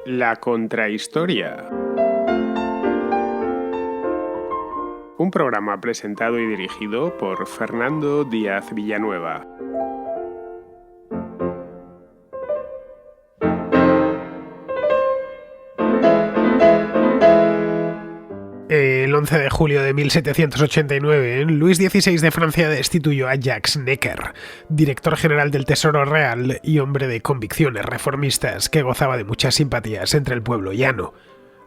La Contrahistoria. Un programa presentado y dirigido por Fernando Díaz Villanueva. El 11 de julio de 1789, Luis XVI de Francia destituyó a Jacques Necker, director general del Tesoro Real y hombre de convicciones reformistas que gozaba de muchas simpatías entre el pueblo llano.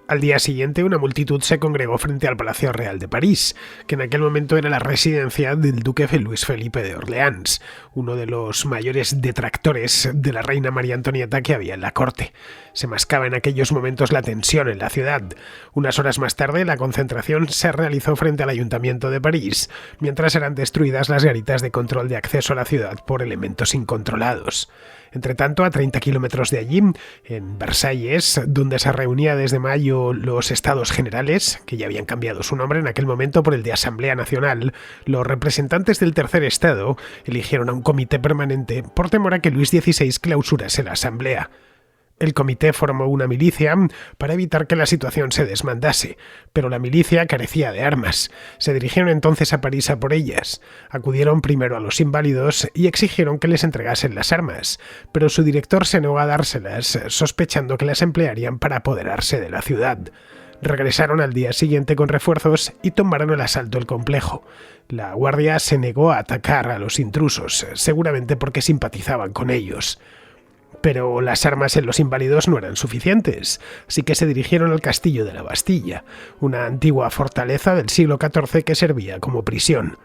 Al día siguiente, una multitud se congregó frente al Palacio Real de París, que en aquel momento era la residencia del duque Luis Felipe de Orleans, uno de los mayores detractores de la reina María Antonieta que había en la corte. Se mascaba en aquellos momentos la tensión en la ciudad. Unas horas más tarde, la concentración se realizó frente al Ayuntamiento de París, mientras eran destruidas las garitas de control de acceso a la ciudad por elementos incontrolados. Entretanto, a 30 kilómetros de allí, en Versalles, donde se reunía desde mayo los Estados Generales, que ya habían cambiado su nombre en aquel momento por el de Asamblea Nacional, los representantes del Tercer Estado eligieron a un comité permanente por temor a que Luis XVI clausurase la Asamblea. El comité formó una milicia para evitar que la situación se desmandase, pero la milicia carecía de armas. Se dirigieron entonces a París a por ellas. Acudieron primero a los inválidos y exigieron que les entregasen las armas, pero su director se negó a dárselas, sospechando que las emplearían para apoderarse de la ciudad. Regresaron al día siguiente con refuerzos y tomaron el asalto el complejo. La guardia se negó a atacar a los intrusos, seguramente porque simpatizaban con ellos. Pero las armas en los inválidos no eran suficientes, así que se dirigieron al castillo de la Bastilla, una antigua fortaleza del siglo XIV que servía como prisión.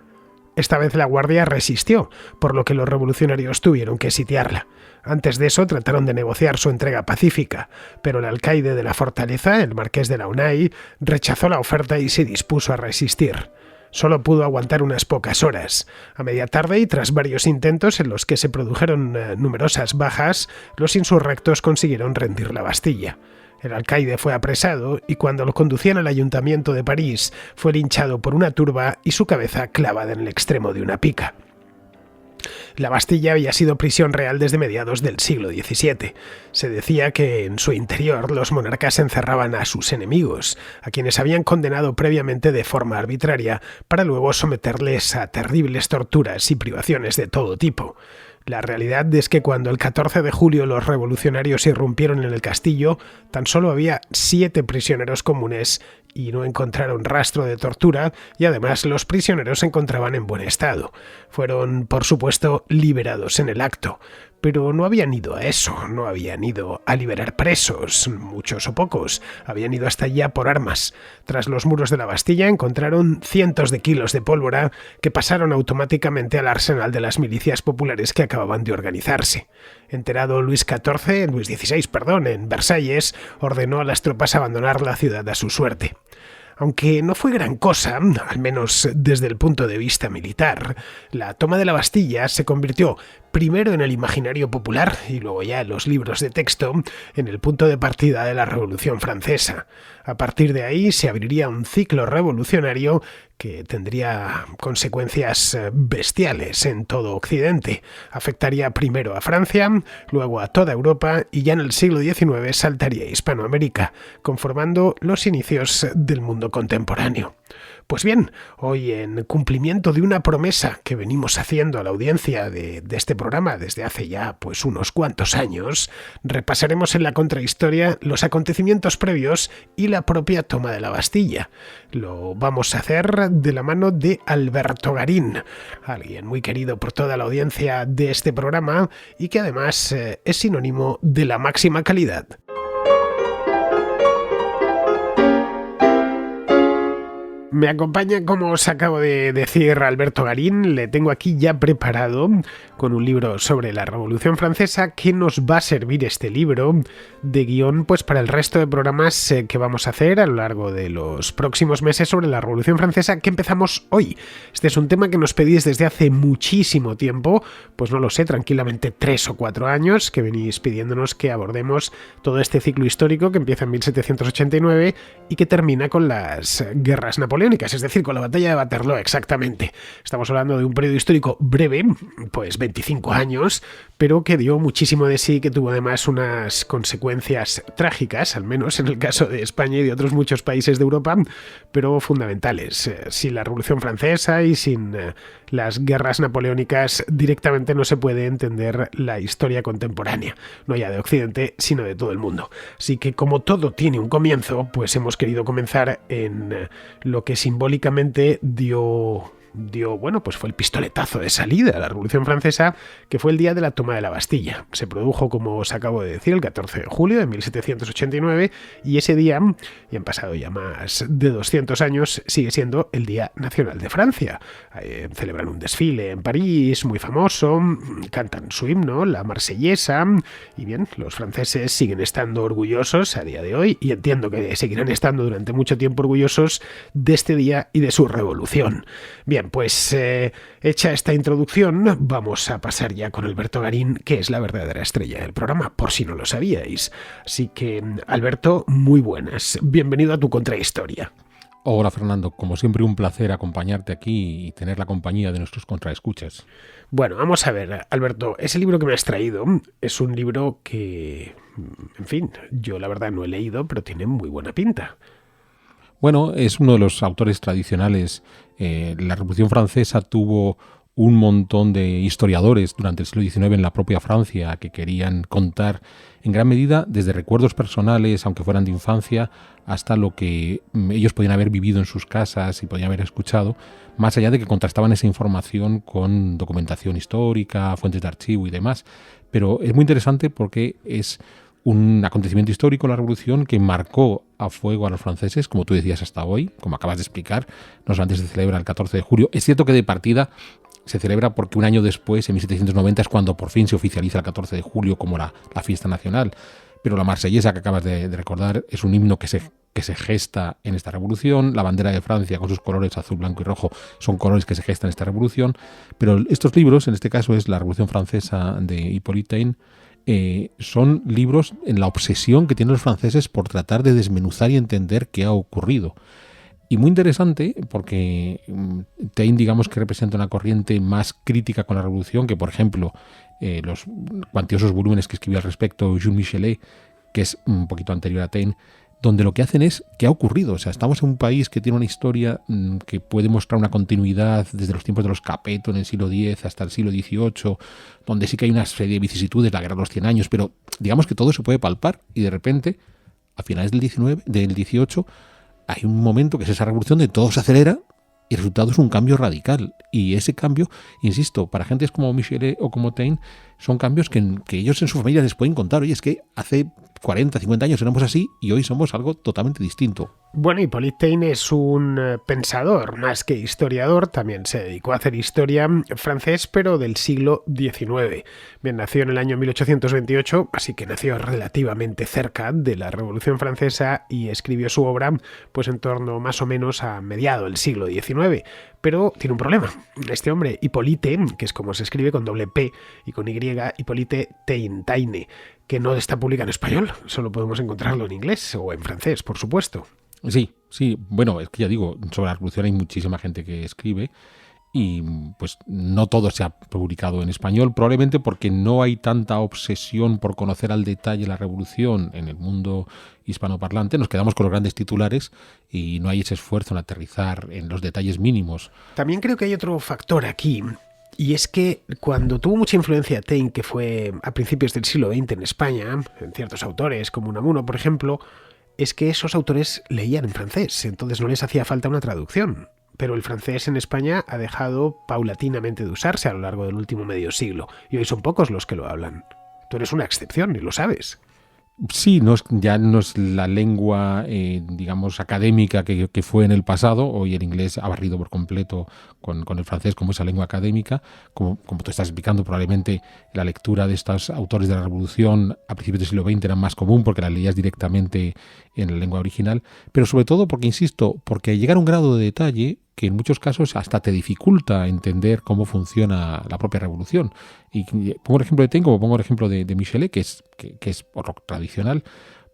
Esta vez la guardia resistió, por lo que los revolucionarios tuvieron que sitiarla. Antes de eso trataron de negociar su entrega pacífica, pero el alcaide de la fortaleza, el marqués de Launay, rechazó la oferta y se dispuso a resistir. Solo pudo aguantar unas pocas horas. A media tarde y tras varios intentos en los que se produjeron numerosas bajas, los insurrectos consiguieron rendir la Bastilla. El alcaide fue apresado y cuando lo conducían al ayuntamiento de París fue linchado por una turba y su cabeza clavada en el extremo de una pica. La Bastilla había sido prisión real desde mediados del siglo XVII. Se decía que en su interior los monarcas encerraban a sus enemigos, a quienes habían condenado previamente de forma arbitraria, para luego someterles a terribles torturas y privaciones de todo tipo. La realidad es que cuando el 14 de julio los revolucionarios irrumpieron en el castillo, tan solo había 7 prisioneros comunes y no encontraron rastro de tortura, y además los prisioneros se encontraban en buen estado. Fueron, por supuesto, liberados en el acto. Pero no habían ido a eso, no habían ido a liberar presos, muchos o pocos, habían ido hasta allá por armas. Tras los muros de la Bastilla encontraron cientos de kilos de pólvora que pasaron automáticamente al arsenal de las milicias populares que acababan de organizarse. Enterado Luis XVI, en Versalles, ordenó a las tropas abandonar la ciudad a su suerte. Aunque no fue gran cosa, al menos desde el punto de vista militar, la toma de la Bastilla se convirtió primero en el imaginario popular y luego ya en los libros de texto en el punto de partida de la Revolución Francesa. A partir de ahí se abriría un ciclo revolucionario que tendría consecuencias bestiales en todo Occidente. Afectaría primero a Francia, luego a toda Europa y ya en el siglo XIX saltaría a Hispanoamérica, conformando los inicios del mundo contemporáneo. Pues bien, hoy en cumplimiento de una promesa que venimos haciendo a la audiencia de este programa desde hace ya unos cuantos años, repasaremos en la contrahistoria los acontecimientos previos y la propia toma de la Bastilla. Lo vamos a hacer de la mano de Alberto Garín, alguien muy querido por toda la audiencia de este programa y que además es sinónimo de la máxima calidad. Me acompaña, como os acabo de decir, Alberto Garín. Le tengo aquí ya preparado con un libro sobre la Revolución Francesa que nos va a servir este libro de guión para el resto de programas que vamos a hacer a lo largo de los próximos meses sobre la Revolución Francesa, que empezamos hoy. Este es un tema que nos pedís desde hace muchísimo tiempo, no lo sé, tranquilamente 3 o 4 años, que venís pidiéndonos que abordemos todo este ciclo histórico que empieza en 1789 y que termina con las guerras napoleónicas. napoleónicas, es decir, con la batalla de Waterloo exactamente. Estamos hablando de un periodo histórico breve, pues 25 años, pero que dio muchísimo de sí, que tuvo además unas consecuencias trágicas, al menos en el caso de España y de otros muchos países de Europa, pero fundamentales. Sin la Revolución Francesa y sin las guerras napoleónicas directamente no se puede entender la historia contemporánea, no ya de Occidente, sino de todo el mundo. Así que como todo tiene un comienzo, pues hemos querido comenzar en lo que simbólicamente dio, bueno, pues fue el pistoletazo de salida a la Revolución Francesa, que fue el día de la toma de la Bastilla. Se produjo, como os acabo de decir, el 14 de julio de 1789, y ese día, y han pasado ya más de 200 años, sigue siendo el Día Nacional de Francia. Celebran un desfile en París, muy famoso, cantan su himno, la Marsellesa, y bien, los franceses siguen estando orgullosos a día de hoy, y entiendo que seguirán estando durante mucho tiempo orgullosos de este día y de su revolución. Bien, pues hecha esta introducción, vamos a pasar ya con Alberto Garín, que es la verdadera estrella del programa, por si no lo sabíais. Así que, Alberto, muy buenas. Bienvenido a tu contrahistoria. Hola, Fernando. Como siempre, un placer acompañarte aquí y tener la compañía de nuestros contraescuchas. Bueno, vamos a ver, Alberto, ese libro que me has traído es un libro que, en fin, yo la verdad no he leído, pero tiene muy buena pinta. Bueno, es uno de los autores tradicionales. La Revolución Francesa tuvo un montón de historiadores durante el siglo XIX en la propia Francia que querían contar en gran medida desde recuerdos personales, aunque fueran de infancia, hasta lo que ellos podían haber vivido en sus casas y podían haber escuchado, más allá de que contrastaban esa información con documentación histórica, fuentes de archivo y demás. Pero es muy interesante porque es un acontecimiento histórico, la Revolución, que marcó a fuego a los franceses, como tú decías hasta hoy, como acabas de explicar. No solamente se celebra el 14 de julio. Es cierto que de partida se celebra porque un año después, en 1790, es cuando por fin se oficializa el 14 de julio como la fiesta nacional. Pero la Marsellesa que acabas de recordar es un himno que se gesta en esta revolución. La bandera de Francia con sus colores azul, blanco y rojo son colores que se gestan en esta revolución. Pero estos libros, en este caso es la Revolución Francesa de Hippolyte Taine, son libros en la obsesión que tienen los franceses por tratar de desmenuzar y entender qué ha ocurrido. Y muy interesante porque Taine, digamos que representa una corriente más crítica con la revolución que, por ejemplo, los cuantiosos volúmenes que escribió al respecto Jules Michelet, que es un poquito anterior a Taine, donde lo que hacen es qué ha ocurrido. O sea, estamos en un país que tiene una historia que puede mostrar una continuidad desde los tiempos de los Capeto en el siglo X hasta el siglo XVIII, donde sí que hay una serie de vicisitudes, la guerra de los 100 años, pero digamos que todo se puede palpar y de repente, a finales del XVIII, hay un momento que es esa revolución de todo se acelera y el resultado es un cambio radical. Y ese cambio, insisto, para gentes como Michelet o como Taine, son cambios que ellos en su familia les pueden contar. Oye, es que hace 40, 50 años éramos así y hoy somos algo totalmente distinto. Bueno, Hippolyte Taine es un pensador, más que historiador, también se dedicó a hacer historia francés, pero del siglo XIX. Bien, nació en el año 1828, así que nació relativamente cerca de la Revolución Francesa y escribió su obra pues en torno más o menos a mediados del siglo XIX. Pero tiene un problema. Este hombre, Hippolyte, que es como se escribe con doble P y con Y, Hippolyte Taine, que no está publicado en español, solo podemos encontrarlo en inglés o en francés, por supuesto. Sí, bueno, es que ya digo, sobre la revolución hay muchísima gente que escribe y pues no todo se ha publicado en español, probablemente porque no hay tanta obsesión por conocer al detalle la revolución en el mundo hispanoparlante. Nos quedamos con los grandes titulares y no hay ese esfuerzo en aterrizar en los detalles mínimos. También creo que hay otro factor aquí, y es que cuando tuvo mucha influencia Taine, que fue a principios del siglo XX en España, en ciertos autores como Unamuno, por ejemplo, es que esos autores leían en francés, entonces no les hacía falta una traducción. Pero el francés en España ha dejado paulatinamente de usarse a lo largo del último medio siglo, y hoy son pocos los que lo hablan. Tú eres una excepción y lo sabes. Sí, ya no es la lengua, digamos, académica que fue en el pasado. Hoy el inglés ha barrido por completo con el francés como esa lengua académica. Como tú estás explicando, probablemente la lectura de estos autores de la Revolución a principios del siglo XX era más común porque la leías directamente en la lengua original. Pero sobre todo porque, insisto, porque llegar a un grado de detalle que en muchos casos hasta te dificulta entender cómo funciona la propia revolución. Y pongo el ejemplo de Taine, como pongo el ejemplo de Michelet, que es por lo tradicional,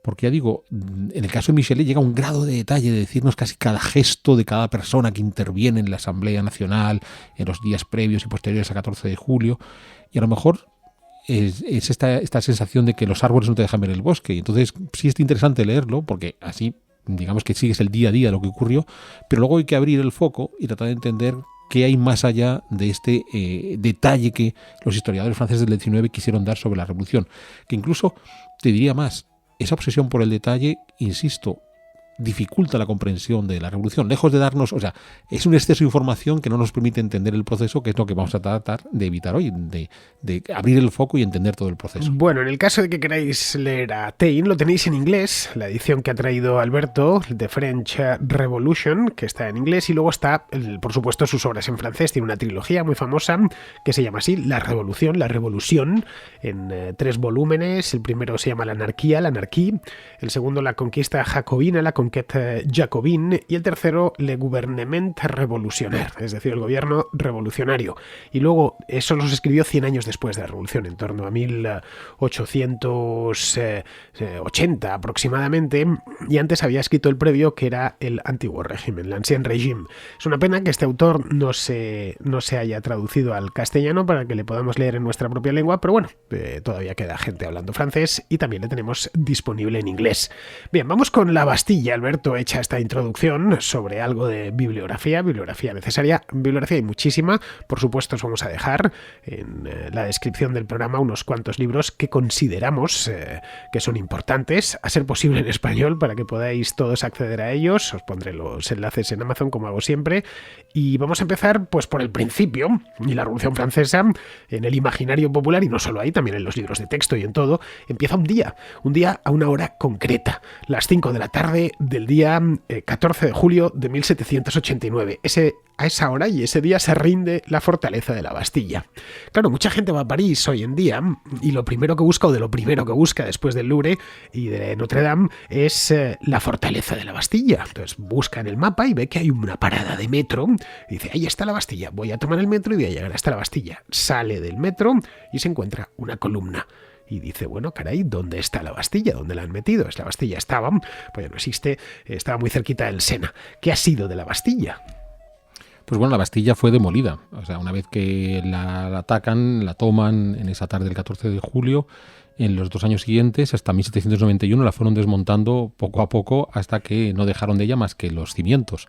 Porque ya digo, en el caso de Michelet llega a un grado de detalle de decirnos casi cada gesto de cada persona que interviene en la Asamblea Nacional, en los días previos y posteriores a 14 de julio, y a lo mejor es esta sensación de que los árboles no te dejan ver el bosque. Y entonces sí es interesante leerlo, porque así digamos que sigues el día a día de lo que ocurrió, pero luego hay que abrir el foco y tratar de entender qué hay más allá de este detalle que los historiadores franceses del XIX quisieron dar sobre la Revolución. Que incluso, te diría más, esa obsesión por el detalle, insisto, dificulta la comprensión de la Revolución, lejos de darnos, o sea, es un exceso de información que no nos permite entender el proceso, que es lo que vamos a tratar de evitar hoy, de abrir el foco y entender todo el proceso. Bueno, en el caso de que queráis leer a Taine, lo tenéis en inglés, la edición que ha traído Alberto, The French Revolution, que está en inglés, y luego está, por supuesto, sus obras en francés. Tiene una trilogía muy famosa que se llama así, La Revolución, en 3 volúmenes. El primero se llama l'Anarquie, el segundo La Conquista Jacobina, la Conquête Jacobin, y el tercero Le Gouvernement Révolutionnaire, es decir, el gobierno revolucionario. Y luego eso los escribió 100 años después de la Revolución, en torno a 1880 aproximadamente, y antes había escrito el previo, que era el antiguo régimen, l'Ancien Régime. Es una pena que este autor no se haya traducido al castellano para que le podamos leer en nuestra propia lengua, pero bueno, todavía queda gente hablando francés y también le tenemos disponible en inglés. Bien, vamos con la Bastilla. Alberto echa esta introducción sobre algo de bibliografía necesaria. Bibliografía hay muchísima, por supuesto os vamos a dejar en la descripción del programa unos cuantos libros que consideramos que son importantes, a ser posible en español, para que podáis todos acceder a ellos. Os pondré los enlaces en Amazon, como hago siempre, y vamos a empezar pues por el principio. Y la Revolución Francesa, en el imaginario popular, y no solo ahí, también en los libros de texto y en todo, empieza un día a una hora concreta, las 5 de la tarde del día 14 de julio de 1789. A esa hora y ese día se rinde la fortaleza de la Bastilla. Claro, mucha gente va a París hoy en día y lo primero que busca, o de lo primero que busca después del Louvre y de Notre Dame, es la fortaleza de la Bastilla. Entonces busca en el mapa y ve que hay una parada de metro y dice, ahí está la Bastilla, voy a tomar el metro y voy a llegar hasta la Bastilla. Sale del metro y se encuentra una columna. Y dice, bueno, caray, ¿dónde está la Bastilla? ¿Dónde la han metido? La Bastilla estaba, pues ya no existe, estaba muy cerquita del Sena. ¿Qué ha sido de la Bastilla? Pues bueno, la Bastilla fue demolida. O sea, una vez que la atacan, la toman en esa tarde del 14 de julio, en los 2 años siguientes, hasta 1791, la fueron desmontando poco a poco hasta que no dejaron de ella más que los cimientos,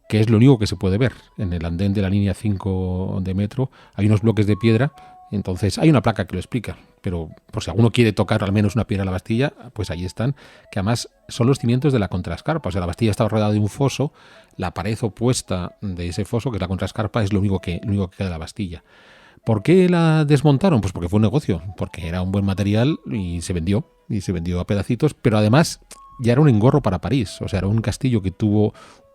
que es lo único que se puede ver. En el andén de la línea 5 de metro hay unos bloques de piedra. Entonces hay una placa que lo explica, pero por si alguno quiere tocar al menos una piedra a la Bastilla, pues ahí están, que además son los cimientos de la contrascarpa. O sea, la Bastilla estaba rodeada de un foso, la pared opuesta de ese foso, que es la contrascarpa, es lo único que queda de la Bastilla. ¿Por qué la desmontaron? Pues porque fue un negocio, porque era un buen material y se vendió a pedacitos, pero además ya era un engorro para París. O sea, era un castillo que tuvo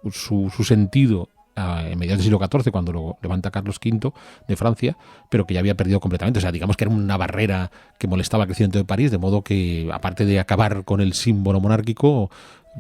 su sentido en mediados del siglo XIV, cuando lo levanta Carlos V de Francia, pero que ya había perdido completamente. O sea, digamos que era una barrera que molestaba el crecimiento de París, de modo que, aparte de acabar con el símbolo monárquico,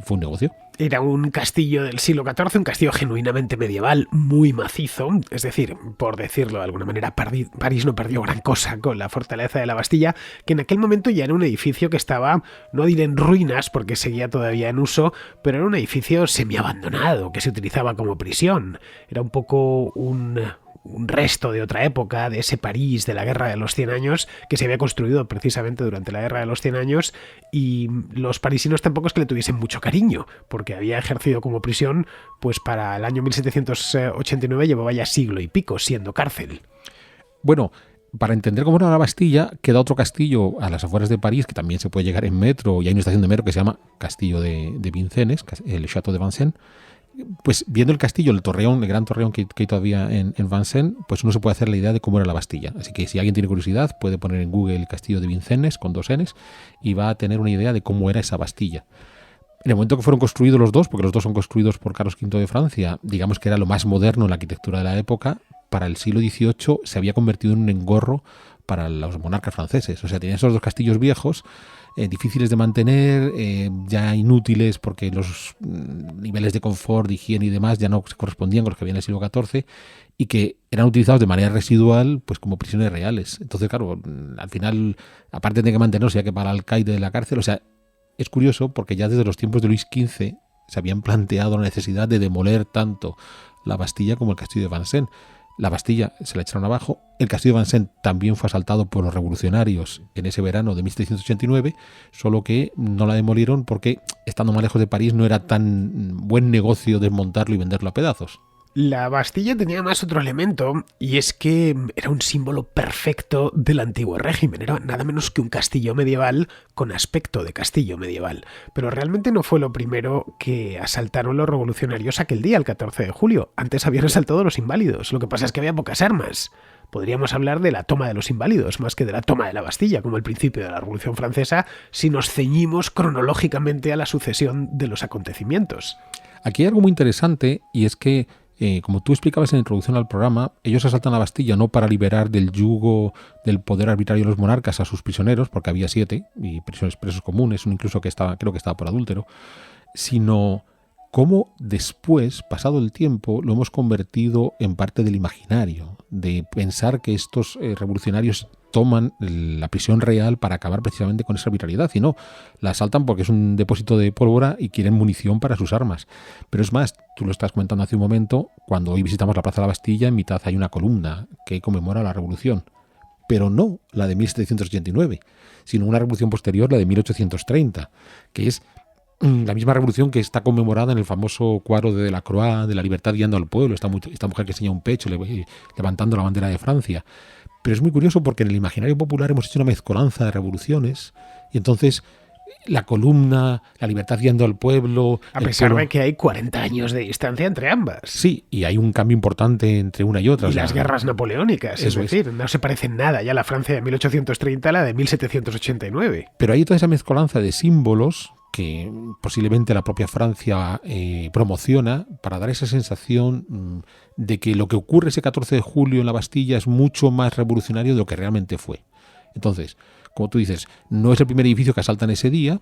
fue un negocio. Era un castillo del siglo XIV, un castillo genuinamente medieval, muy macizo. Es decir, por decirlo de alguna manera, París no perdió gran cosa con la fortaleza de la Bastilla, que en aquel momento ya era un edificio que estaba, no diré en ruinas, porque seguía todavía en uso, pero era un edificio semiabandonado, que se utilizaba como prisión. Era un poco un resto de otra época, de ese París de la Guerra de los 100 años, que se había construido precisamente durante la Guerra de los 100 años, y los parisinos tampoco es que le tuviesen mucho cariño, porque había ejercido como prisión, pues para el año 1789 llevaba ya siglo y pico siendo cárcel. Bueno, para entender cómo era la Bastilla, queda otro castillo a las afueras de París, que también se puede llegar en metro, y hay una estación de metro que se llama Castillo de Vincennes, el Château de Vincennes. Pues viendo el castillo, el gran torreón que hay todavía en Vincennes, pues uno se puede hacer la idea de cómo era la Bastilla. Así que si alguien tiene curiosidad, puede poner en Google el Castillo de Vincennes con 2 Ns y va a tener una idea de cómo era esa Bastilla. En el momento que fueron construidos los dos, porque los dos son construidos por Carlos V de Francia, digamos que era lo más moderno en la arquitectura de la época, para el siglo XVIII se había convertido en un engorro para los monarcas franceses. O sea, tenían esos 2 castillos viejos, difíciles de mantener, ya inútiles porque los niveles de confort, de higiene y demás ya no se correspondían con los que había en el siglo XIV, y que eran utilizados de manera residual pues como prisiones reales. Entonces, claro, al final, aparte de que mantenerlos, había que pagar al alcaide de la cárcel. O sea, es curioso porque ya desde los tiempos de Luis XV se habían planteado la necesidad de demoler tanto la Bastilla como el castillo de Vincennes. La Bastilla se la echaron abajo, el castillo de Vincennes también fue asaltado por los revolucionarios en ese verano de 1789, solo que no la demolieron porque, estando más lejos de París, no era tan buen negocio desmontarlo y venderlo a pedazos. La Bastilla tenía más otro elemento, y es que era un símbolo perfecto del antiguo régimen. Era nada menos que un castillo medieval con aspecto de castillo medieval. Pero realmente no fue lo primero que asaltaron los revolucionarios aquel día, el 14 de julio. Antes habían asaltado a los inválidos. Lo que pasa es que había pocas armas. Podríamos hablar de la toma de los inválidos, más que de la toma de la Bastilla, como el principio de la Revolución Francesa, si nos ceñimos cronológicamente a la sucesión de los acontecimientos. Aquí hay algo muy interesante, y es que como tú explicabas en la introducción al programa, ellos asaltan la Bastilla no para liberar del yugo del poder arbitrario de los monarcas a sus prisioneros, porque había 7, y presos comunes, uno incluso creo que estaba por adúltero, sino cómo después, pasado el tiempo, lo hemos convertido en parte del imaginario, de pensar que estos revolucionarios toman la prisión real para acabar precisamente con esa arbitrariedad, y no, la asaltan porque es un depósito de pólvora y quieren munición para sus armas. Pero es más, tú lo estás comentando hace un momento, cuando hoy visitamos la Plaza de la Bastilla, en mitad hay una columna que conmemora la revolución, pero no la de 1789, sino una revolución posterior, la de 1830, que es la misma revolución que está conmemorada en el famoso cuadro de Delacroix, de la libertad guiando al pueblo, esta mujer que enseña un pecho levantando la bandera de Francia. Pero es muy curioso porque en el imaginario popular hemos hecho una mezcolanza de revoluciones, y entonces la columna, la libertad guiando al pueblo... A pesar de que hay 40 años de distancia entre ambas. Sí, y hay un cambio importante entre una y otra. Y las guerras napoleónicas, es decir, no se parecen nada ya la Francia de 1830 a la de 1789. Pero hay toda esa mezcolanza de símbolos que posiblemente la propia Francia promociona para dar esa sensación de que lo que ocurre ese 14 de julio en la Bastilla es mucho más revolucionario de lo que realmente fue. Entonces, como tú dices, no es el primer edificio que asaltan ese día.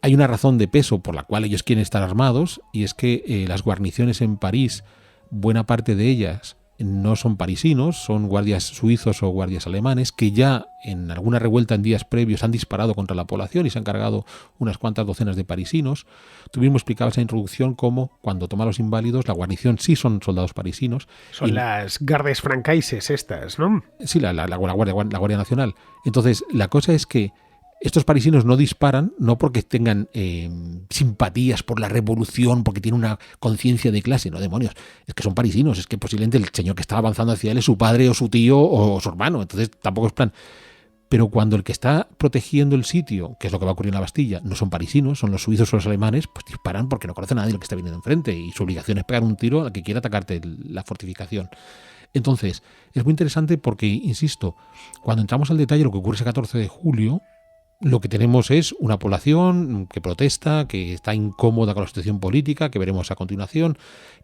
Hay una razón de peso por la cual ellos quieren estar armados, y es que las guarniciones en París, buena parte de ellas no son parisinos, son guardias suizos o guardias alemanes que ya en alguna revuelta en días previos han disparado contra la población y se han cargado unas cuantas docenas de parisinos. Tú mismo explicabas en la introducción cómo cuando toman los inválidos la guarnición sí son soldados parisinos. Son las gardes francaises estas, ¿no? Sí, la Guardia Nacional. Entonces la cosa es que estos parisinos no disparan, no porque tengan simpatías por la revolución, porque tienen una conciencia de clase, no, demonios, es que son parisinos, es que posiblemente el señor que está avanzando hacia él es su padre o su tío o su hermano, entonces tampoco es plan. Pero cuando el que está protegiendo el sitio, que es lo que va a ocurrir en la Bastilla, no son parisinos, son los suizos o los alemanes, pues disparan porque no conocen a nadie de lo que está viniendo enfrente, y su obligación es pegar un tiro al que quiera atacarte la fortificación. Entonces, es muy interesante porque, insisto, cuando entramos al detalle de lo que ocurre ese 14 de julio, lo que tenemos es una población que protesta, que está incómoda con la situación política, que veremos a continuación,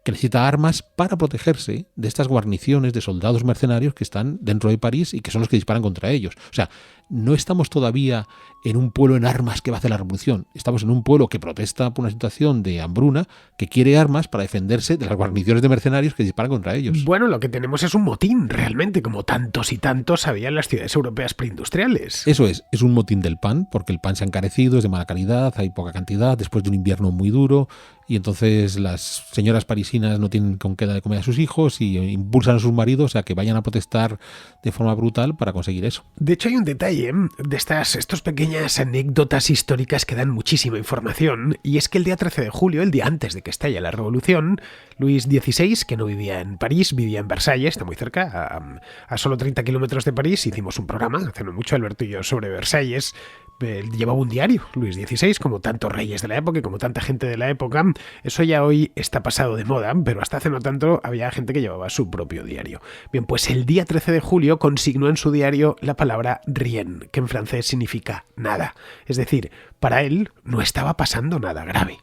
que necesita armas para protegerse de estas guarniciones de soldados mercenarios que están dentro de París y que son los que disparan contra ellos. O sea, no estamos todavía en un pueblo en armas que va a hacer la revolución. Estamos en un pueblo que protesta por una situación de hambruna, que quiere armas para defenderse de las guarniciones de mercenarios que disparan contra ellos. Bueno, lo que tenemos es un motín, realmente, como tantos y tantos había en las ciudades europeas preindustriales. Eso es un motín del pan, porque el pan se ha encarecido, es de mala calidad, hay poca cantidad, después de un invierno muy duro, y entonces las señoras parisinas no tienen con qué dar de comer a sus hijos y impulsan a sus maridos a que vayan a protestar de forma brutal para conseguir eso. De hecho, hay un detalle de estas pequeñas anécdotas históricas que dan muchísima información, y es que el día 13 de julio, el día antes de que estalle la revolución, Luis XVI, que no vivía en París, vivía en Versalles, está muy cerca, a solo 30 kilómetros de París, hicimos un programa, hace no mucho, Alberto y yo, sobre Versalles. Llevaba un diario, Luis XVI, como tantos reyes de la época y como tanta gente de la época. Eso ya hoy está pasado de moda, pero hasta hace no tanto había gente que llevaba su propio diario. Bien, pues el día 13 de julio consignó en su diario la palabra rien, que en francés significa nada. Es decir, para él no estaba pasando nada grave.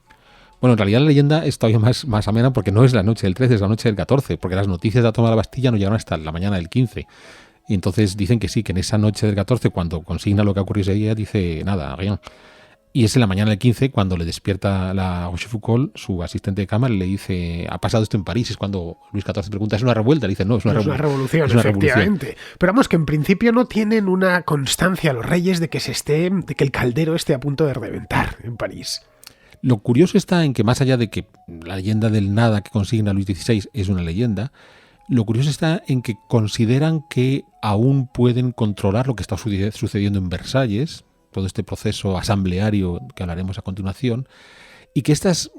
Bueno, en realidad la leyenda es todavía más amena porque no es la noche del 13, es la noche del 14, porque las noticias de la toma de la Bastilla no llegaron hasta la mañana del 15. Y entonces dicen que sí, que en esa noche del 14, cuando consigna lo que ha ocurrido ese día, dice nada, rien. Y es en la mañana del 15 cuando le despierta la Rochefoucauld, su asistente de cama, le dice, ha pasado esto en París. Es cuando Luis XIV pregunta, ¿es una revuelta? Le dice, no, es una revolución, es una efectivamente. revolución. Pero vamos, que en principio no tienen una constancia los reyes de que el caldero esté a punto de reventar en París. Lo curioso está en que más allá de que la leyenda del nada que consigna Luis XVI es una leyenda, lo curioso está en que consideran que aún pueden controlar lo que está sucediendo en Versalles, todo este proceso asambleario que hablaremos a continuación, y que estos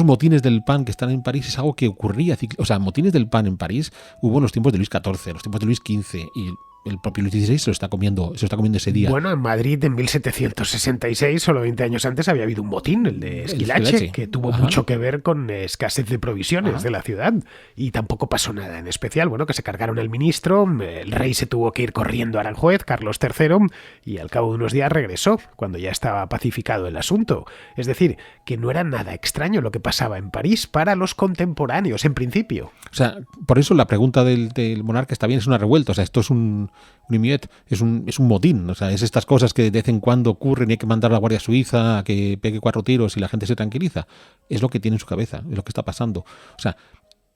motines del pan que están en París es algo que ocurría. O sea, motines del pan en París hubo en los tiempos de Luis XIV, los tiempos de Luis XV, y el propio Luis XVI se lo está comiendo ese día. Bueno, en Madrid en 1766, solo 20 años antes, había habido un motín, el de Esquilache, que tuvo mucho que ver con escasez de provisiones de la ciudad, y tampoco pasó nada en especial. Bueno, que se cargaron al ministro, el rey se tuvo que ir corriendo a Aranjuez, Carlos III, y al cabo de unos días regresó, cuando ya estaba pacificado el asunto. Es decir, que no era nada extraño lo que pasaba en París para los contemporáneos, en principio. O sea, por eso la pregunta del monarca está bien, es una revuelta. O sea, esto es un émeute, es un motín. O sea, es estas cosas que de vez en cuando ocurren y hay que mandar a la Guardia Suiza a que pegue 4 tiros y la gente se tranquiliza. Es lo que tiene en su cabeza, es lo que está pasando. O sea,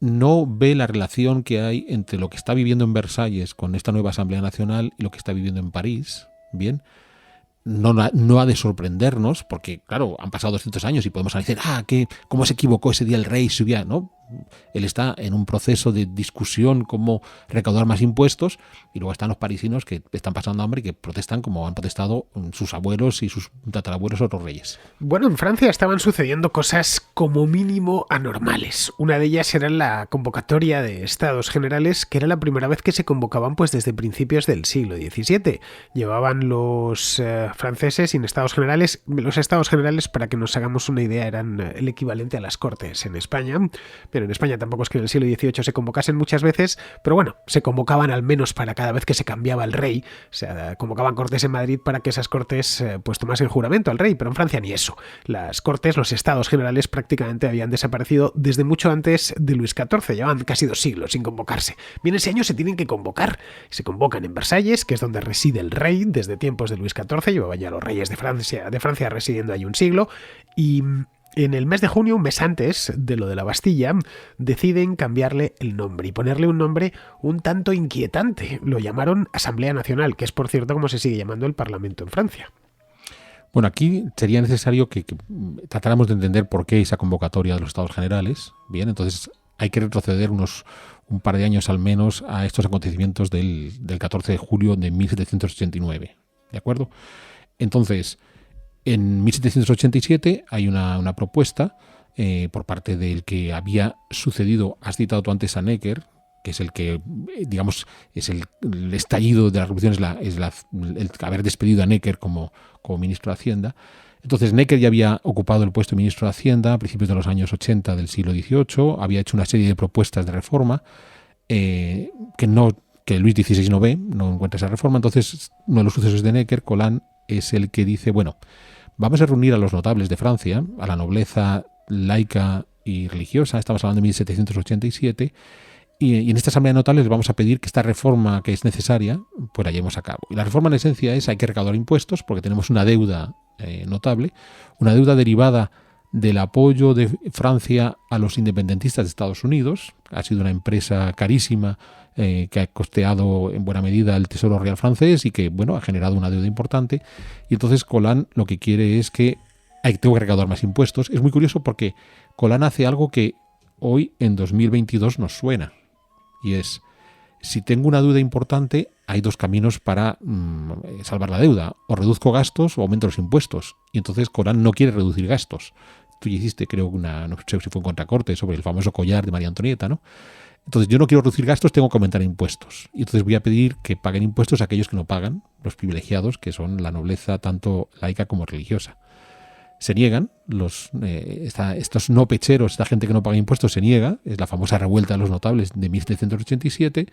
no ve la relación que hay entre lo que está viviendo en Versalles con esta nueva Asamblea Nacional y lo que está viviendo en París. Bien. No ha de sorprendernos, porque, claro, han pasado 200 años y podemos decir, ¿cómo se equivocó ese día el rey? ¿No? Él está en un proceso de discusión cómo recaudar más impuestos, y luego están los parisinos que están pasando hambre y que protestan como han protestado sus abuelos y sus tatarabuelos otros reyes. Bueno, en Francia estaban sucediendo cosas como mínimo anormales. Una de ellas era la convocatoria de Estados Generales, que era la primera vez que se convocaban pues desde principios del siglo XVII. Llevaban los franceses sin Estados Generales. Los Estados Generales, para que nos hagamos una idea, eran el equivalente a las Cortes en España. Pero en España tampoco es que en el siglo XVIII se convocasen muchas veces, pero bueno, se convocaban al menos para cada vez que se cambiaba el rey. O sea, convocaban cortes en Madrid para que esas cortes pues tomasen juramento al rey, pero en Francia ni eso. Las cortes, los Estados Generales, prácticamente habían desaparecido desde mucho antes de Luis XIV, llevaban casi 2 siglos sin convocarse. Bien, ese año se tienen que convocar. Se convocan en Versalles, que es donde reside el rey desde tiempos de Luis XIV, llevaban ya los reyes de Francia residiendo ahí un siglo, y en el mes de junio, un mes antes de lo de la Bastilla, deciden cambiarle el nombre y ponerle un nombre un tanto inquietante. Lo llamaron Asamblea Nacional, que es, por cierto, como se sigue llamando el Parlamento en Francia. Bueno, aquí sería necesario que tratáramos de entender por qué esa convocatoria de los Estados Generales. Bien, entonces hay que retroceder un par de años al menos a estos acontecimientos del 14 de julio de 1789. ¿De acuerdo? Entonces, en 1787 hay una propuesta por parte del que había sucedido, has citado tú antes a Necker, que es el que, digamos, es el estallido de la revolución, es el haber despedido a Necker como ministro de Hacienda. Entonces Necker ya había ocupado el puesto de ministro de Hacienda a principios de los años 80 del siglo XVIII, había hecho una serie de propuestas de reforma que Luis XVI no encuentra esa reforma. Entonces uno de los sucesores de Necker, Colin, es el que dice, bueno, vamos a reunir a los notables de Francia, a la nobleza laica y religiosa, estamos hablando de 1787, y en esta asamblea de notables les vamos a pedir que esta reforma que es necesaria, pues la llevemos a cabo. Y la reforma en esencia es, hay que recaudar impuestos porque tenemos una deuda notable, una deuda derivada del apoyo de Francia a los independentistas de Estados Unidos. Ha sido una empresa carísima que ha costeado en buena medida el Tesoro Real francés y que, bueno, ha generado una deuda importante. Y entonces Colin lo que quiere es que tengo que recaudar más impuestos. Es muy curioso porque Colin hace algo que hoy en 2022 nos suena, y es, si tengo una deuda importante, hay 2 caminos para salvar la deuda: o reduzco gastos o aumento los impuestos. Y entonces Colin no quiere reducir gastos. Tú ya hiciste, creo, no sé si fue en contracorte, sobre el famoso collar de María Antonieta, ¿no? Entonces yo no quiero reducir gastos, tengo que aumentar impuestos. Y entonces voy a pedir que paguen impuestos a aquellos que no pagan, los privilegiados, que son la nobleza tanto laica como religiosa. Se niegan, estos no pecheros, esta gente que no paga impuestos se niega, es la famosa revuelta de los notables de 1787,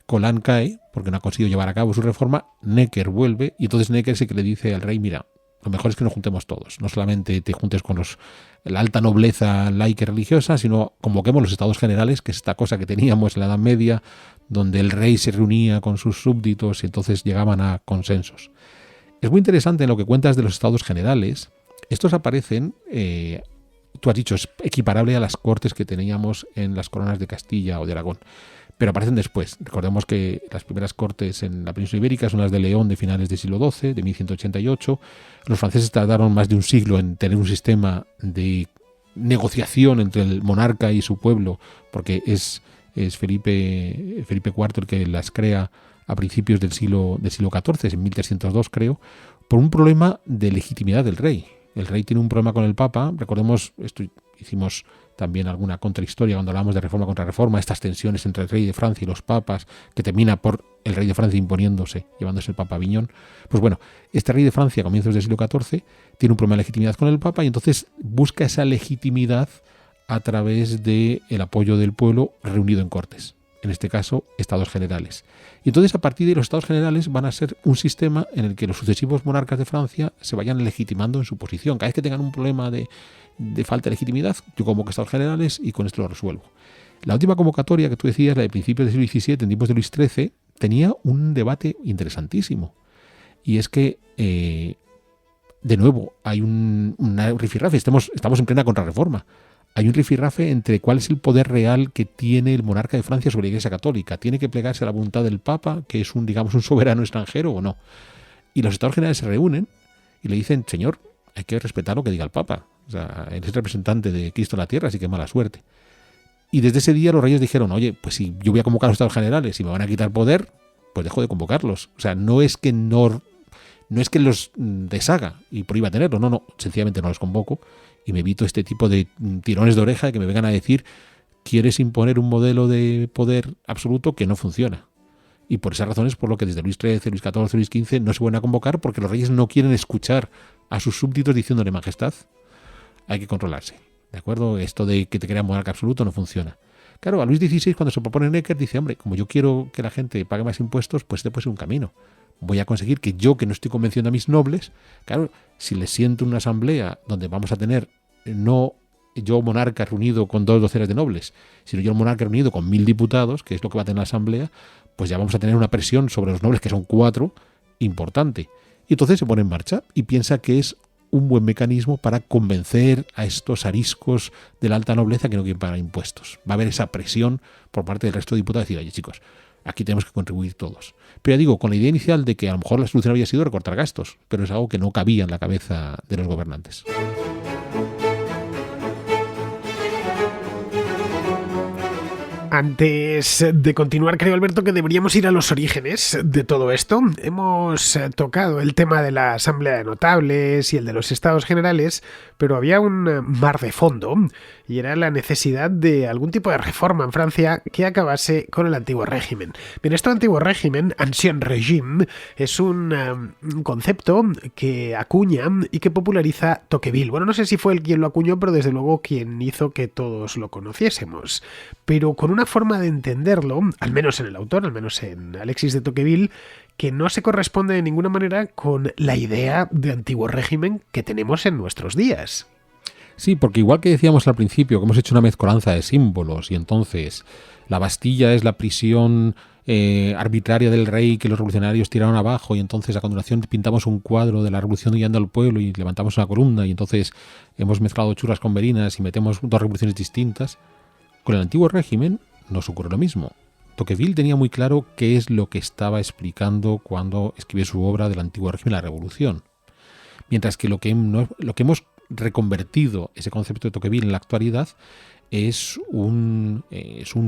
Colin cae porque no ha conseguido llevar a cabo su reforma, Necker vuelve, y entonces Necker es el que le dice al rey, mira, lo mejor es que nos juntemos todos, no solamente te juntes con la alta nobleza laica y religiosa, sino convoquemos los Estados Generales, que es esta cosa que teníamos en la Edad Media, donde el rey se reunía con sus súbditos y entonces llegaban a consensos. Es muy interesante lo que cuentas de los Estados Generales, Estos aparecen, tú has dicho, es equiparable a las cortes que teníamos en las coronas de Castilla o de Aragón, pero aparecen después. Recordemos que las primeras cortes en la península ibérica son las de León de finales del siglo XII, de 1188. Los franceses tardaron más de un siglo en tener un sistema de negociación entre el monarca y su pueblo, porque es Felipe IV el que las crea a principios del siglo XIV, en 1302 creo, por un problema de legitimidad del rey. El rey tiene un problema con el Papa. Recordemos, esto hicimos también alguna contrahistoria cuando hablamos de reforma contra reforma, estas tensiones entre el rey de Francia y los papas, que termina por el rey de Francia imponiéndose, llevándose el Papa a Aviñón. Pues bueno, este rey de Francia a comienzos del siglo XIV tiene un problema de legitimidad con el Papa y entonces busca esa legitimidad a través del apoyo del pueblo reunido en cortes. En este caso, estados generales. Y entonces, a partir de los estados generales, van a ser un sistema en el que los sucesivos monarcas de Francia se vayan legitimando en su posición. Cada vez que tengan un problema de falta de legitimidad, yo convoco estados generales y con esto lo resuelvo. La última convocatoria que tú decías, la de principios del siglo XVII, en tiempos de Luis XIII, tenía un debate interesantísimo. Y es que, de nuevo, hay un rifirrafe. Estamos en plena contrarreforma. Hay un rifirrafe entre cuál es el poder real que tiene el monarca de Francia sobre la Iglesia Católica. ¿Tiene que plegarse a la voluntad del Papa, que es un soberano extranjero, o no? Y los estados generales se reúnen y le dicen, señor, hay que respetar lo que diga el Papa. O sea, él es representante de Cristo en la tierra, así que mala suerte. Y desde ese día los reyes dijeron, oye, pues si yo voy a convocar a los estados generales y me van a quitar poder, pues dejo de convocarlos. O sea, no es que los deshaga y prohíba tenerlo, no, sencillamente no los convoco y me evito este tipo de tirones de oreja de que me vengan a decir, quieres imponer un modelo de poder absoluto que no funciona. Y por esas razones, por lo que desde Luis XIII, Luis XIV, Luis XV no se vuelven a convocar, porque los reyes no quieren escuchar a sus súbditos diciéndole, majestad, hay que controlarse. ¿De acuerdo? Esto de que te crea monarca absoluto no funciona. Claro, a Luis XVI, cuando se propone Necker, dice, hombre, como yo quiero que la gente pague más impuestos, pues este puede ser un camino. Voy a conseguir que yo, que no estoy convenciendo a mis nobles, claro, si les siento una asamblea donde vamos a tener, no yo monarca reunido con 2 docenas de nobles, sino yo monarca reunido con 1000 diputados, que es lo que va a tener la asamblea, pues ya vamos a tener una presión sobre los nobles, que son 4, importante. Y entonces se pone en marcha y piensa que es un buen mecanismo para convencer a estos ariscos de la alta nobleza que no quieren pagar impuestos. Va a haber esa presión por parte del resto de diputados de decir, oye chicos, aquí tenemos que contribuir todos. Pero ya digo, con la idea inicial de que a lo mejor la solución había sido recortar gastos, pero es algo que no cabía en la cabeza de los gobernantes. Antes de continuar, creo, Alberto, que deberíamos ir a los orígenes de todo esto. Hemos tocado el tema de la Asamblea de Notables y el de los Estados Generales, pero había un mar de fondo y era la necesidad de algún tipo de reforma en Francia que acabase con el antiguo régimen. Bien, este antiguo régimen, Ancien Régime, es un concepto que acuña y que populariza Tocqueville. Bueno, no sé si fue él quien lo acuñó, pero desde luego quien hizo que todos lo conociésemos. Pero con una forma de entenderlo, al menos en el autor, al menos en Alexis de Tocqueville, que no se corresponde de ninguna manera con la idea de antiguo régimen que tenemos en nuestros días. Sí, porque igual que decíamos al principio, que hemos hecho una mezcolanza de símbolos y entonces la Bastilla es la prisión arbitraria del rey que los revolucionarios tiraron abajo y entonces a continuación pintamos un cuadro de la revolución guiando al pueblo y levantamos una columna y entonces hemos mezclado churras con verinas y metemos 2 revoluciones distintas. Con el antiguo régimen nos ocurre lo mismo. Tocqueville tenía muy claro qué es lo que estaba explicando cuando escribió su obra del antiguo régimen, la revolución. Mientras que lo que hemos reconvertido ese concepto de Tocqueville en la actualidad es un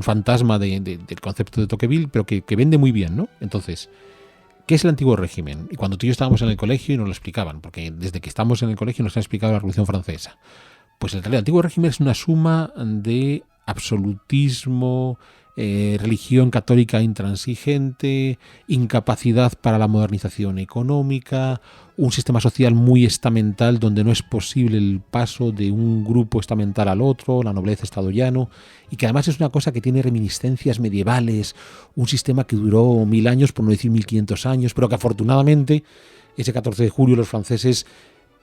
fantasma del concepto de Tocqueville, pero que vende muy bien, ¿no? Entonces, ¿qué es el antiguo régimen? Y cuando tú y yo estábamos en el colegio y nos lo explicaban, porque desde que estamos en el colegio nos han explicado la Revolución Francesa. Pues el antiguo régimen es una suma de absolutismo, religión católica intransigente, incapacidad para la modernización económica, un sistema social muy estamental donde no es posible el paso de un grupo estamental al otro, la nobleza estado llano, y que además es una cosa que tiene reminiscencias medievales, un sistema que duró 1000 años, por no decir 1500 años, pero que afortunadamente ese 14 de julio los franceses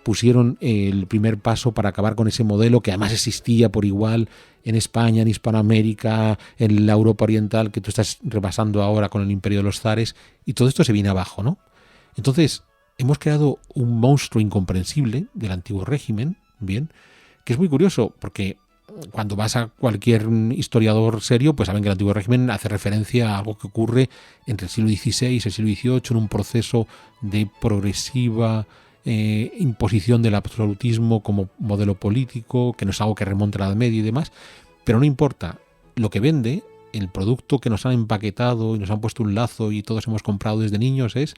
pusieron el primer paso para acabar con ese modelo que además existía por igual en España, en Hispanoamérica, en la Europa Oriental, que tú estás repasando ahora con el Imperio de los Zares, y todo esto se viene abajo, ¿no? Entonces, hemos creado un monstruo incomprensible del antiguo régimen, bien, que es muy curioso, porque cuando vas a cualquier historiador serio, pues saben que el antiguo régimen hace referencia a algo que ocurre entre el siglo XVI y el siglo XVIII, en un proceso de progresiva imposición del absolutismo como modelo político, que no es algo que remonte a la Edad Media y demás, pero no importa. Lo que vende, el producto que nos han empaquetado y nos han puesto un lazo y todos hemos comprado desde niños es: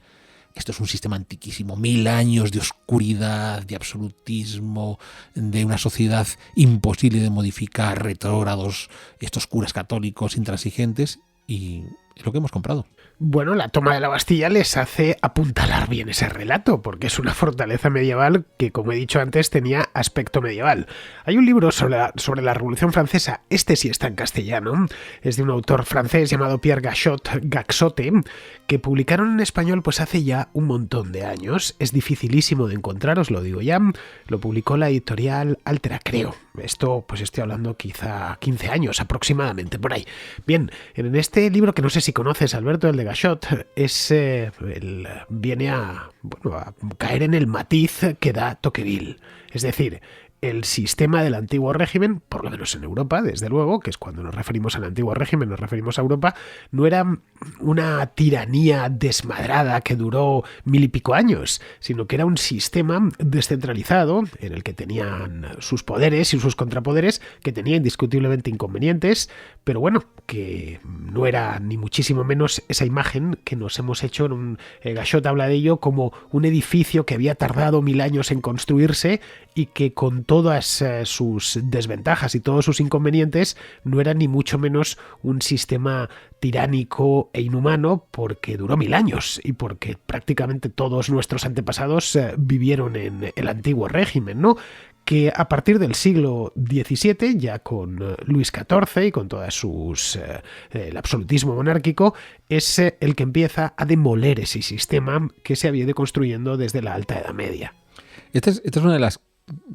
esto es un sistema antiquísimo, 1000 años de oscuridad, de absolutismo, de una sociedad imposible de modificar, retrógrados, estos curas católicos intransigentes, y es lo que hemos comprado. Bueno, la toma de la Bastilla les hace apuntalar bien ese relato, porque es una fortaleza medieval que, como he dicho antes, tenía aspecto medieval. Hay un libro sobre la Revolución Francesa, este sí está en castellano, es de un autor francés llamado Pierre Gaxote, que publicaron en español pues hace ya un montón de años. Es dificilísimo de encontrar, os lo digo ya. Lo publicó la editorial Altera, creo. Esto, pues estoy hablando quizá 15 años aproximadamente, por ahí. Bien, en este libro, que no sé si conoces, Alberto, el de Gachot, viene a caer en el matiz que da Tocqueville. Es decir, el sistema del antiguo régimen, por lo menos en Europa, desde luego, que es cuando nos referimos al antiguo régimen, nos referimos a Europa, no era una tiranía desmadrada que duró 1000 y pico años, sino que era un sistema descentralizado en el que tenían sus poderes y sus contrapoderes, que tenía indiscutiblemente inconvenientes, pero bueno, que no era ni muchísimo menos esa imagen que nos hemos hecho. Gachot habla de ello como un edificio que había tardado 1000 años en construirse y que con todas sus desventajas y todos sus inconvenientes no era ni mucho menos un sistema tiránico e inhumano, porque duró 1000 años y porque prácticamente todos nuestros antepasados vivieron en el antiguo régimen, ¿no? Que a partir del siglo XVII, ya con Luis XIV y con todas sus el absolutismo monárquico, es el que empieza a demoler ese sistema que se había ido construyendo desde la Alta Edad Media. Esta es una de las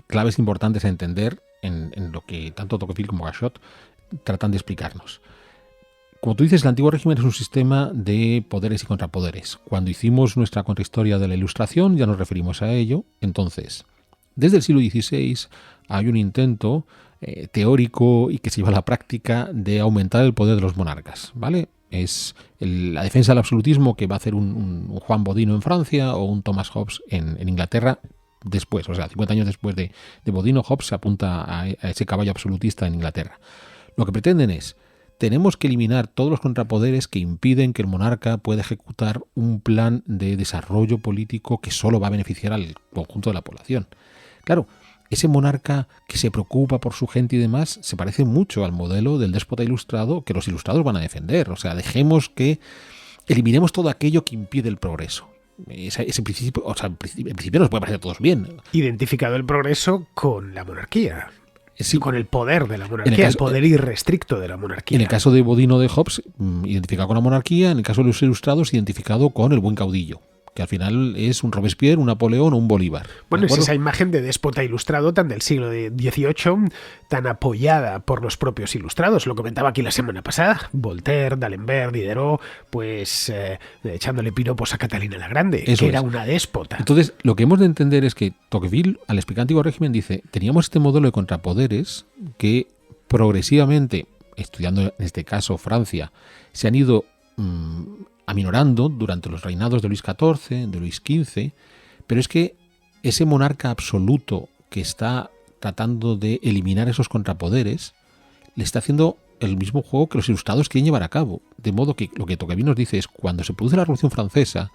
claves importantes a entender en lo que tanto Tocqueville como Gachot tratan de explicarnos. Como tú dices, el antiguo régimen es un sistema de poderes y contrapoderes. Cuando hicimos nuestra contrahistoria de la Ilustración ya nos referimos a ello. Entonces, desde el siglo XVI hay un intento teórico y que se lleva a la práctica de aumentar el poder de los monarcas, ¿vale? Es la defensa del absolutismo que va a hacer un Juan Bodino en Francia o un Thomas Hobbes en Inglaterra después. O sea, 50 años después de Bodino, Hobbes se apunta a ese caballo absolutista en Inglaterra. Lo que pretenden es: tenemos que eliminar todos los contrapoderes que impiden que el monarca pueda ejecutar un plan de desarrollo político que solo va a beneficiar al conjunto de la población. Claro, ese monarca que se preocupa por su gente y demás se parece mucho al modelo del déspota ilustrado que los ilustrados van a defender. O sea, eliminemos todo aquello que impide el progreso. Ese principio, o sea, en principio nos puede parecer a todos bien. Identificado el progreso con la monarquía. Sí, con el poder de la monarquía, el poder irrestricto de la monarquía. En el caso de Bodino de Hobbes, identificado con la monarquía; en el caso de los ilustrados, identificado con el buen caudillo, que al final es un Robespierre, un Napoleón o un Bolívar. Bueno, es esa imagen de déspota ilustrado tan del siglo XVIII, tan apoyada por los propios ilustrados. Lo comentaba aquí la semana pasada, Voltaire, D'Alembert, Diderot, pues echándole piropos a Catalina la Grande, que era una déspota. Entonces, lo que hemos de entender es que Tocqueville, al explicar el antiguo régimen, dice: teníamos este modelo de contrapoderes que progresivamente, estudiando en este caso Francia, se han ido aminorando durante los reinados de Luis XIV, de Luis XV, pero es que ese monarca absoluto que está tratando de eliminar esos contrapoderes le está haciendo el mismo juego que los ilustrados quieren llevar a cabo. De modo que lo que Tocqueville nos dice es: cuando se produce la Revolución Francesa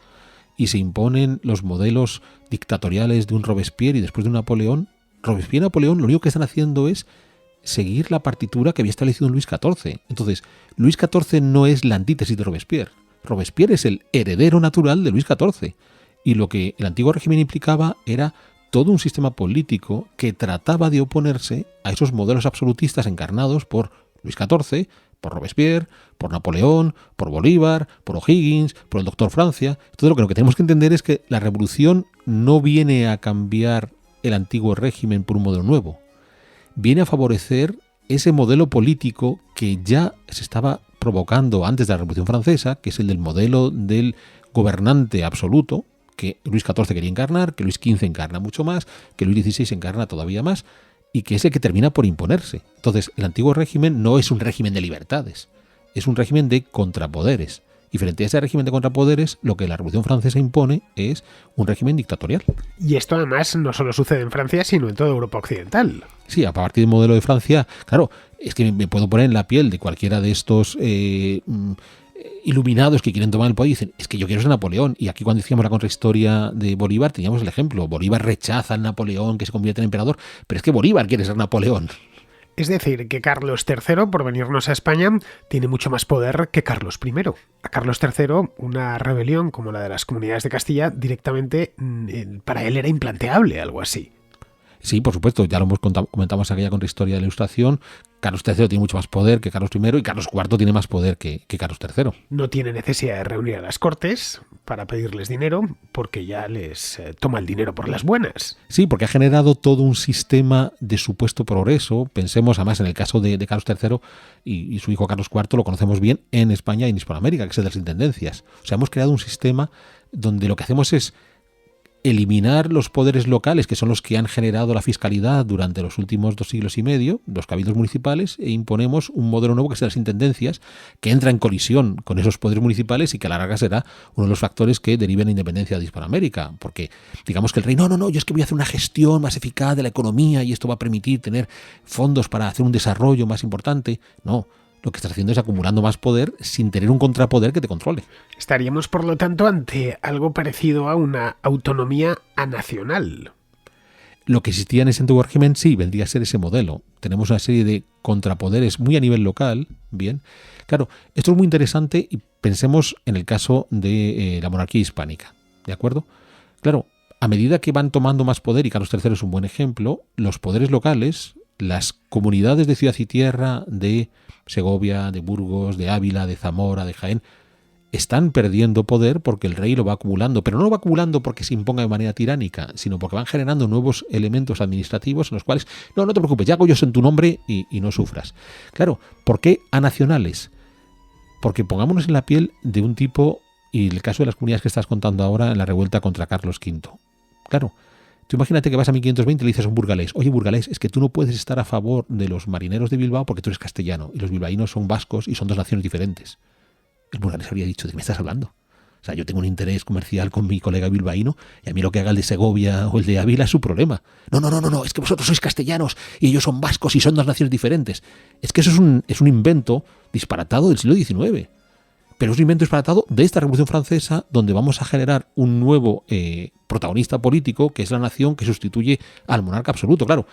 y se imponen los modelos dictatoriales de un Robespierre y después de un Napoleón, Robespierre y Napoleón lo único que están haciendo es seguir la partitura que había establecido Luis XIV. Entonces, Luis XIV no es la antítesis de Robespierre. Robespierre es el heredero natural de Luis XIV, y lo que el antiguo régimen implicaba era todo un sistema político que trataba de oponerse a esos modelos absolutistas encarnados por Luis XIV, por Robespierre, por Napoleón, por Bolívar, por O'Higgins, por el doctor Francia. Entonces lo que tenemos que entender es que la revolución no viene a cambiar el antiguo régimen por un modelo nuevo, viene a favorecer ese modelo político que ya se estaba provocando antes de la Revolución Francesa, que es el del modelo del gobernante absoluto, que Luis XIV quería encarnar, que Luis XV encarna mucho más, que Luis XVI encarna todavía más, y que es el que termina por imponerse. Entonces, el antiguo régimen no es un régimen de libertades, es un régimen de contrapoderes. Y frente a ese régimen de contrapoderes, lo que la Revolución Francesa impone es un régimen dictatorial. Y esto además no solo sucede en Francia, sino en toda Europa occidental. Sí, a partir del modelo de Francia, claro, es que me puedo poner en la piel de cualquiera de estos iluminados que quieren tomar el poder y dicen, es que yo quiero ser Napoleón. Y aquí cuando hicimos la contrahistoria de Bolívar teníamos el ejemplo. Bolívar rechaza al Napoleón que se convierte en emperador, pero es que Bolívar quiere ser Napoleón. Es decir, que Carlos III, por venirnos a España, tiene mucho más poder que Carlos I. A Carlos III, una rebelión como la de las comunidades de Castilla, directamente para él era implanteable, algo así. Sí, por supuesto, ya lo hemos comentado en aquella contrahistoria de la Ilustración. Carlos III tiene mucho más poder que Carlos I y Carlos IV tiene más poder que Carlos III. No tiene necesidad de reunir a las cortes para pedirles dinero porque ya les toma el dinero por las buenas. Sí, porque ha generado todo un sistema de supuesto progreso. Pensemos además en el caso de Carlos III y su hijo Carlos IV, lo conocemos bien en España y en Hispanoamérica, que es el de las intendencias. O sea, hemos creado un sistema donde lo que hacemos es eliminar los poderes locales, que son los que han generado la fiscalidad durante los últimos 2 siglos y medio, los cabildos municipales, e imponemos un modelo nuevo que es las intendencias, que entra en colisión con esos poderes municipales y que a la larga será uno de los factores que deriven la independencia de Hispanoamérica. Porque digamos que el rey, no, yo es que voy a hacer una gestión más eficaz de la economía y esto va a permitir tener fondos para hacer un desarrollo más importante. No. Lo que estás haciendo es acumulando más poder sin tener un contrapoder que te controle. Estaríamos, por lo tanto, ante algo parecido a una autonomía anacional. Lo que existía en ese antiguo régimen sí vendría a ser ese modelo. Tenemos una serie de contrapoderes muy a nivel local. Bien, claro, esto es muy interesante y pensemos en el caso de la monarquía hispánica. ¿De acuerdo? Claro, a medida que van tomando más poder, y Carlos III es un buen ejemplo, los poderes locales, las comunidades de ciudad y tierra de Segovia, de Burgos, de Ávila, de Zamora, de Jaén, están perdiendo poder porque el rey lo va acumulando, pero no lo va acumulando porque se imponga de manera tiránica, sino porque van generando nuevos elementos administrativos en los cuales, no te preocupes, ya hago yo eso en tu nombre y no sufras. Claro, ¿por qué anacionales? Porque pongámonos en la piel de un tipo, y el caso de las comunidades que estás contando ahora en la revuelta contra Carlos V. Claro, tú imagínate que vas a 1520 y le dices a un burgalés, oye burgalés, es que tú no puedes estar a favor de los marineros de Bilbao porque tú eres castellano y los bilbaínos son vascos y son 2 naciones diferentes. El burgalés habría dicho, ¿de qué me estás hablando? O sea, yo tengo un interés comercial con mi colega bilbaíno y a mí lo que haga el de Segovia o el de Ávila es su problema. No, es que vosotros sois castellanos y ellos son vascos y son 2 naciones diferentes. Es que eso es un invento disparatado del siglo XIX. Pero es un invento disparatado de esta Revolución Francesa, donde vamos a generar un nuevo protagonista político, que es la nación que sustituye al monarca absoluto. Claro,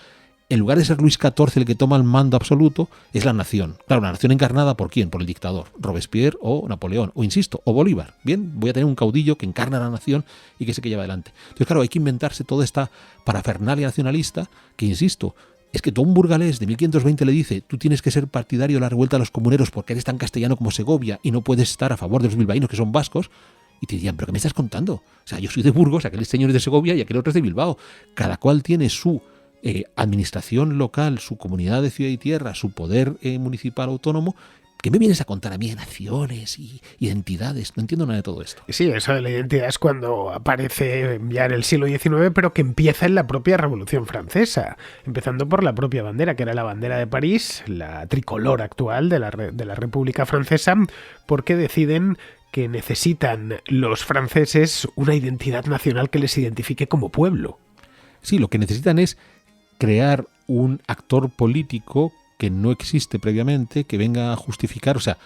en lugar de ser Luis XIV el que toma el mando absoluto, es la nación. Claro, la nación encarnada ¿por quién? Por el dictador, Robespierre o Napoleón, o insisto, o Bolívar. Bien, voy a tener un caudillo que encarna a la nación y que es el que lleva adelante. Entonces, claro, hay que inventarse toda esta parafernalia nacionalista que, insisto, es que tú a un burgalés de 1520 le dice, tú tienes que ser partidario de la revuelta de los comuneros porque eres tan castellano como Segovia y no puedes estar a favor de los bilbaínos que son vascos, y te dirían, ¿pero qué me estás contando? O sea, yo soy de Burgos, aquel señor es de Segovia y aquel otro es de Bilbao. Cada cual tiene su administración local, su comunidad de ciudad y tierra, su poder municipal autónomo. ¿Qué me vienes a contar a mí de naciones y identidades? No entiendo nada de todo esto. Sí, eso de la identidad es cuando aparece ya en el siglo XIX, pero que empieza en la propia Revolución Francesa, empezando por la propia bandera, que era la bandera de París, la tricolor actual de la República Francesa, porque deciden que necesitan los franceses una identidad nacional que les identifique como pueblo. Sí, lo que necesitan es crear un actor político que no existe previamente, que venga a justificar, o sea,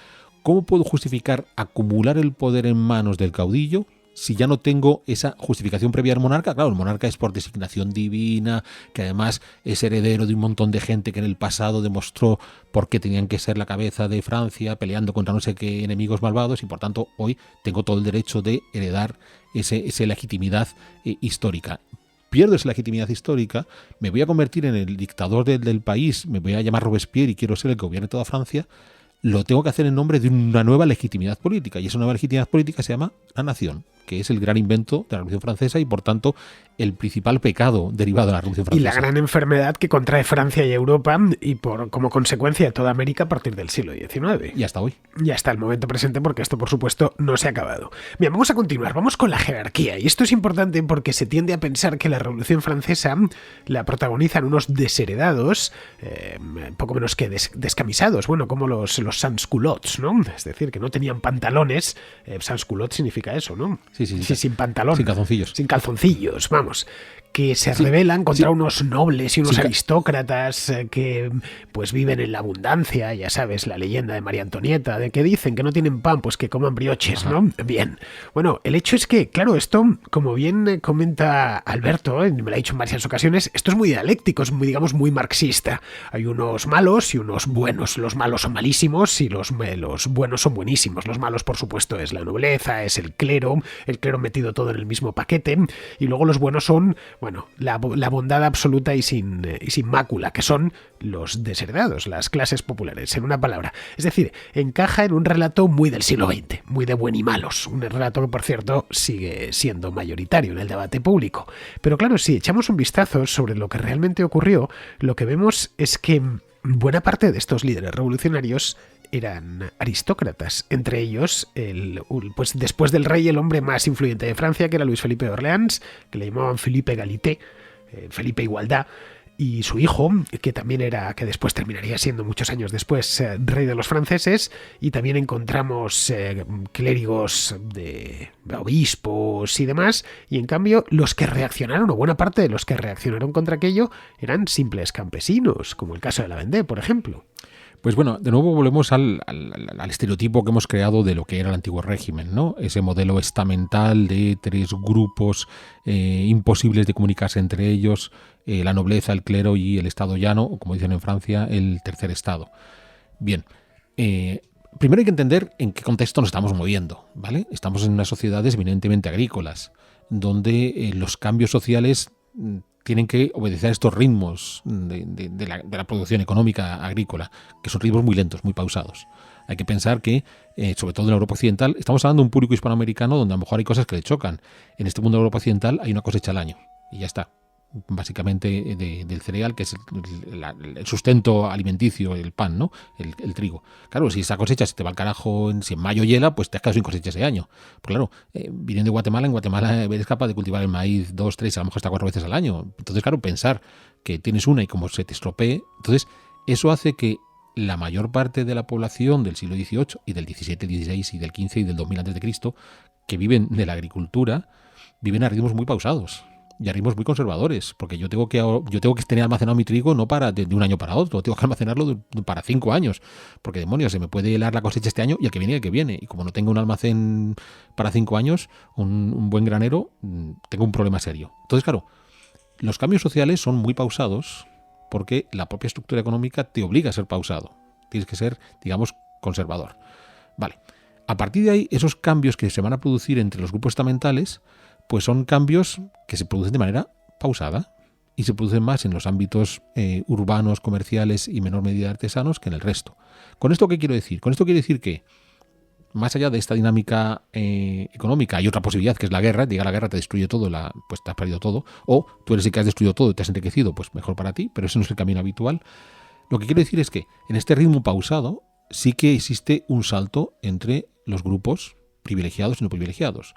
¿cómo puedo justificar acumular el poder en manos del caudillo si ya no tengo esa justificación previa del monarca? Claro, el monarca es por designación divina, que además es heredero de un montón de gente que en el pasado demostró por qué tenían que ser la cabeza de Francia, peleando contra no sé qué enemigos malvados, y por tanto hoy tengo todo el derecho de heredar esa legitimidad histórica. Pierdo esa legitimidad histórica, me voy a convertir en el dictador del país, me voy a llamar Robespierre y quiero ser el que gobierne toda Francia, lo tengo que hacer en nombre de una nueva legitimidad política, y esa nueva legitimidad política se llama la nación. que es el gran invento de la Revolución Francesa y, por tanto, el principal pecado derivado de la Revolución Francesa. Y la gran enfermedad que contrae Francia y Europa y como consecuencia de toda América a partir del siglo XIX. Y hasta hoy. Y hasta el momento presente, porque esto, por supuesto, no se ha acabado. Bien, vamos a continuar. Vamos con la jerarquía. Y esto es importante porque se tiende a pensar que la Revolución Francesa la protagonizan unos desheredados, poco menos que descamisados, bueno, como los sans-culottes, ¿no? Es decir, que no tenían pantalones. Sans-culottes significa eso, ¿no? Sí, sin pantalón. Sin calzoncillos. Sin calzoncillos, vamos. Que se rebelan contra unos nobles y unos aristócratas que pues viven en la abundancia, ya sabes, la leyenda de María Antonieta, de que dicen que no tienen pan, pues que coman brioches, ¿no? Bien. Bueno, el hecho es que, claro, esto, como bien comenta Alberto, me lo ha dicho en varias ocasiones, esto es muy dialéctico, es muy, digamos, muy marxista. Hay unos malos y unos buenos. Los malos son malísimos y los buenos son buenísimos. Los malos, por supuesto, es la nobleza, es el clero metido todo en el mismo paquete, y luego los buenos son, bueno, la bondad absoluta y sin mácula, que son los desheredados, las clases populares, en una palabra. Es decir, encaja en un relato muy del siglo XX, muy de buen y malos, un relato que, por cierto, sigue siendo mayoritario en el debate público. Pero claro, si echamos un vistazo sobre lo que realmente ocurrió, lo que vemos es que buena parte de estos líderes revolucionarios eran aristócratas, entre ellos, pues después del rey, el hombre más influyente de Francia, que era Luis Felipe de Orleans, que le llamaban Philippe Égalité, Felipe Igualdad, y su hijo, que después terminaría siendo muchos años después rey de los franceses, y también encontramos clérigos de obispos y demás, y en cambio los que reaccionaron, o buena parte de los que reaccionaron contra aquello, eran simples campesinos, como el caso de la Vendée, por ejemplo. Pues bueno, de nuevo volvemos al estereotipo que hemos creado de lo que era el antiguo régimen, ¿no? Ese modelo estamental de tres grupos imposibles de comunicarse entre ellos, la nobleza, el clero y el estado llano, o como dicen en Francia, el tercer estado. Bien, primero hay que entender en qué contexto nos estamos moviendo, ¿vale? Estamos en unas sociedades eminentemente agrícolas, donde los cambios sociales tienen que obedecer a estos ritmos de la producción económica agrícola, que son ritmos muy lentos, muy pausados. Hay que pensar que, sobre todo en la Europa Occidental, estamos hablando de un público hispanoamericano donde a lo mejor hay cosas que le chocan. En este mundo de Europa Occidental hay una cosecha al año y ya está. Básicamente del cereal, que es el sustento alimenticio, el pan, ¿no? El trigo. Claro, si esa cosecha se te va al carajo, si en mayo hiela, pues te has quedado sin cosecha ese año. Pues claro, viniendo de Guatemala, en Guatemala eres capaz de cultivar el maíz 2, 3, a lo mejor hasta 4 veces al año. Entonces, claro, pensar que tienes una y como se te estropee, entonces eso hace que la mayor parte de la población del siglo XVIII y del XVII, XVI y del XV y del 2000 a.C., que viven de la agricultura, viven a ritmos muy pausados y a ritmos muy conservadores, porque yo tengo que tener almacenado mi trigo no para de un año para otro, tengo que almacenarlo para 5 años, porque demonios, se me puede helar la cosecha este año y el que viene, y como no tengo un almacén para 5 años, un buen granero, tengo un problema serio. Entonces, claro, los cambios sociales son muy pausados porque la propia estructura económica te obliga a ser pausado, tienes que ser, digamos, conservador. Vale, a partir de ahí, esos cambios que se van a producir entre los grupos estamentales, pues son cambios que se producen de manera pausada y se producen más en los ámbitos urbanos, comerciales y menor medida artesanos que en el resto. ¿Con esto qué quiero decir? Con esto quiero decir que, más allá de esta dinámica económica, hay otra posibilidad que es la guerra. Llega la guerra, te destruye todo, pues te has perdido todo. O tú eres el que has destruido todo y te has enriquecido, pues mejor para ti, pero ese no es el camino habitual. Lo que quiero decir es que en este ritmo pausado sí que existe un salto entre los grupos privilegiados y no privilegiados.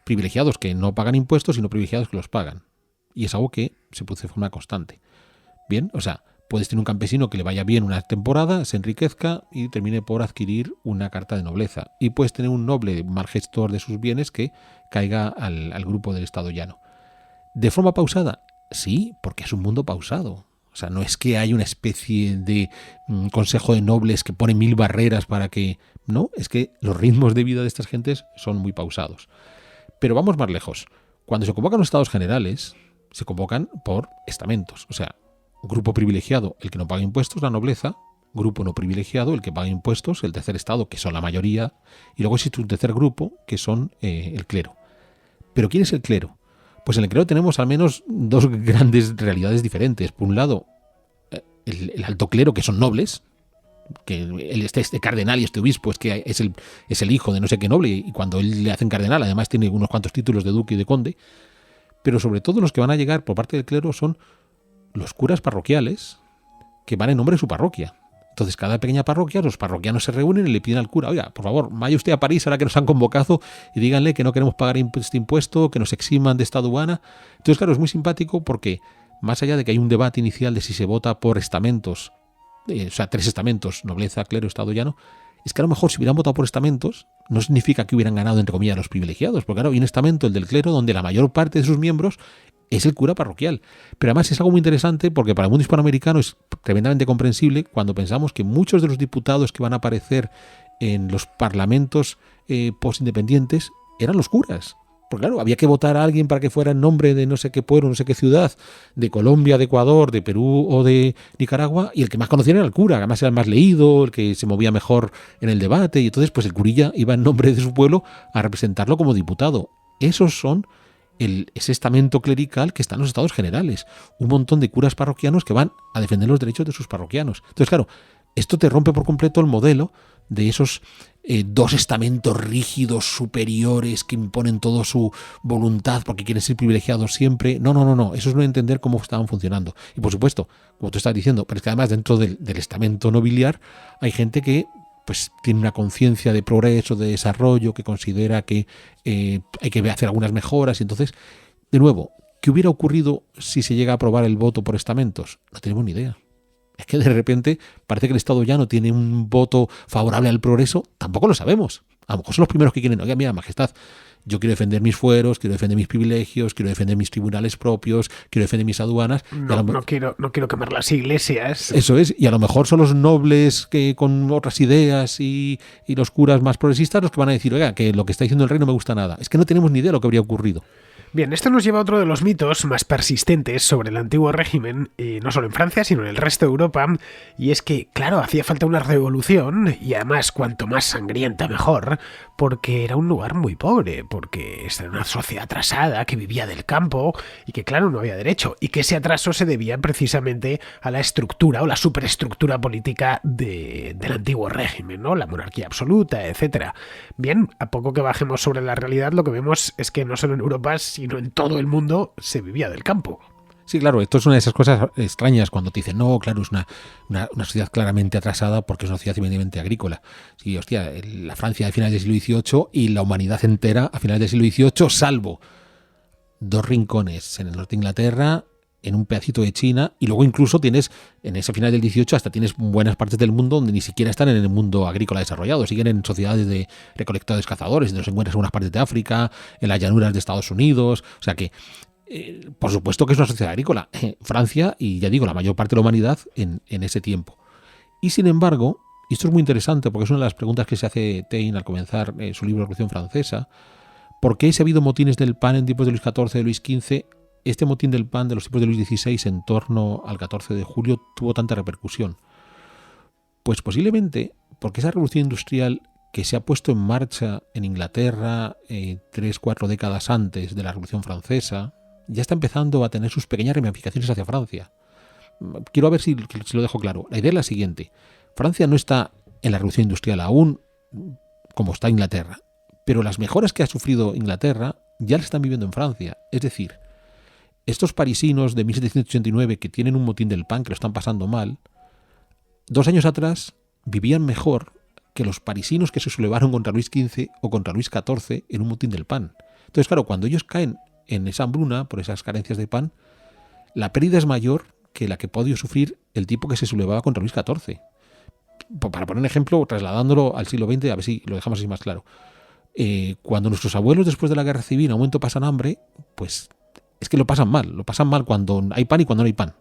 Privilegiados que no pagan impuestos y no privilegiados que los pagan. Y es algo que se produce de forma constante. Bien, o sea, puedes tener un campesino que le vaya bien una temporada, se enriquezca y termine por adquirir una carta de nobleza. Y puedes tener un noble mal gestor de sus bienes que caiga al grupo del estado llano. ¿De forma pausada? Sí, porque es un mundo pausado. O sea, no es que hay una especie de consejo de nobles que pone 1000 barreras para que... No, es que los ritmos de vida de estas gentes son muy pausados. Pero vamos más lejos. Cuando se convocan los estados generales, se convocan por estamentos. O sea, grupo privilegiado, el que no paga impuestos, la nobleza. Grupo no privilegiado, el que paga impuestos, el tercer estado, que son la mayoría. Y luego existe un tercer grupo, que son el clero. ¿Pero quién es el clero? Pues en el clero tenemos al menos dos grandes realidades diferentes. Por un lado, el alto clero, que son nobles, este cardenal y este obispo es que es el hijo de no sé qué noble, y cuando él le hacen cardenal además tiene unos cuantos títulos de duque y de conde. Pero sobre todo los que van a llegar por parte del clero son los curas parroquiales que van en nombre de su parroquia. Entonces, cada pequeña parroquia, los parroquianos se reúnen y le piden al cura: oiga, por favor, vaya usted a París ahora que nos han convocado y díganle que no queremos pagar este impuesto, que nos eximan de esta aduana. Entonces, claro, es muy simpático porque, más allá de que hay un debate inicial de si se vota por estamentos, o sea, 3 estamentos, nobleza, clero, estado llano, es que a lo mejor si hubieran votado por estamentos, no significa que hubieran ganado, entre comillas, los privilegiados, porque claro, hay un estamento, el del clero, donde la mayor parte de sus miembros es el cura parroquial. Pero además es algo muy interesante porque para el mundo hispanoamericano es tremendamente comprensible cuando pensamos que muchos de los diputados que van a aparecer en los parlamentos postindependientes eran los curas. Porque claro, había que votar a alguien para que fuera en nombre de no sé qué pueblo, no sé qué ciudad, de Colombia, de Ecuador, de Perú o de Nicaragua, y el que más conocían era el cura, además era el más leído, el que se movía mejor en el debate, y entonces pues el curilla iba en nombre de su pueblo a representarlo como diputado. Esos son ese estamento clerical que está en los estados generales, un montón de curas parroquianos que van a defender los derechos de sus parroquianos. Entonces, claro, esto te rompe por completo el modelo de esos 2 estamentos rígidos, superiores, que imponen toda su voluntad porque quieren ser privilegiados siempre. No. Eso es no entender cómo estaban funcionando. Y por supuesto, como tú estás diciendo, pero es que además dentro del estamento nobiliar hay gente que pues tiene una conciencia de progreso, de desarrollo, que considera que hay que hacer algunas mejoras. Y entonces, de nuevo, ¿qué hubiera ocurrido si se llega a aprobar el voto por estamentos? No tenemos ni idea. Es que de repente parece que el Estado ya no tiene un voto favorable al progreso. Tampoco lo sabemos. A lo mejor son los primeros que quieren: oiga, mira, majestad, yo quiero defender mis fueros, quiero defender mis privilegios, quiero defender mis tribunales propios, quiero defender mis aduanas. No quiero quemar las iglesias. Eso es, y a lo mejor son los nobles que con otras ideas y los curas más progresistas los que van a decir: oiga, que lo que está diciendo el rey no me gusta nada. Es que no tenemos ni idea de lo que habría ocurrido. Bien, esto nos lleva a otro de los mitos más persistentes sobre el antiguo régimen, no solo en Francia, sino en el resto de Europa, y es que, claro, hacía falta una revolución, y además cuanto más sangrienta mejor, porque era un lugar muy pobre, porque era una sociedad atrasada que vivía del campo, y que, claro, no había derecho, y que ese atraso se debía precisamente a la estructura o la superestructura política del antiguo régimen, ¿no? La monarquía absoluta, etcétera. Bien, a poco que bajemos sobre la realidad, lo que vemos es que no solo en Europa, sino en todo el mundo se vivía del campo. Sí, claro, esto es una de esas cosas extrañas cuando te dicen: no, claro, es una sociedad claramente atrasada porque es una sociedad eminentemente agrícola. Sí, hostia, la Francia de finales del siglo XVIII y la humanidad entera a finales del siglo XVIII, salvo 2 rincones en el norte de Inglaterra, en un pedacito de China, y luego incluso tienes, en ese final del 18, hasta tienes buenas partes del mundo donde ni siquiera están en el mundo agrícola desarrollado, siguen en sociedades de recolectores cazadores, donde los encuentras en unas partes de África, en las llanuras de Estados Unidos. O sea que, por supuesto que es una sociedad agrícola. Francia, y ya digo, la mayor parte de la humanidad en ese tiempo. Y sin embargo, y esto es muy interesante porque es una de las preguntas que se hace Taine al comenzar su libro Revolución Francesa: ¿por qué si ha habido motines del pan en tiempos de Luis XIV, de Luis XV? Este motín del pan de los tiempos de Luis XVI en torno al 14 de julio tuvo tanta repercusión. Pues posiblemente porque esa revolución industrial que se ha puesto en marcha en Inglaterra 3-4 décadas antes de la Revolución Francesa ya está empezando a tener sus pequeñas ramificaciones hacia Francia. Quiero ver si lo dejo claro. La idea es la siguiente: Francia no está en la revolución industrial aún como está Inglaterra, pero las mejoras que ha sufrido Inglaterra ya las están viviendo en Francia. Es decir, estos parisinos de 1789 que tienen un motín del pan, que lo están pasando mal, 2 años atrás vivían mejor que los parisinos que se sublevaron contra Luis XV o contra Luis XIV en un motín del pan. Entonces, claro, cuando ellos caen en esa hambruna por esas carencias de pan, la pérdida es mayor que la que podía sufrir el tipo que se sublevaba contra Luis XIV. Para poner un ejemplo, trasladándolo al siglo XX, a ver si lo dejamos así más claro. Cuando nuestros abuelos después de la guerra civil en un momento pasan hambre, pues es que lo pasan mal cuando hay pan y cuando no hay pan.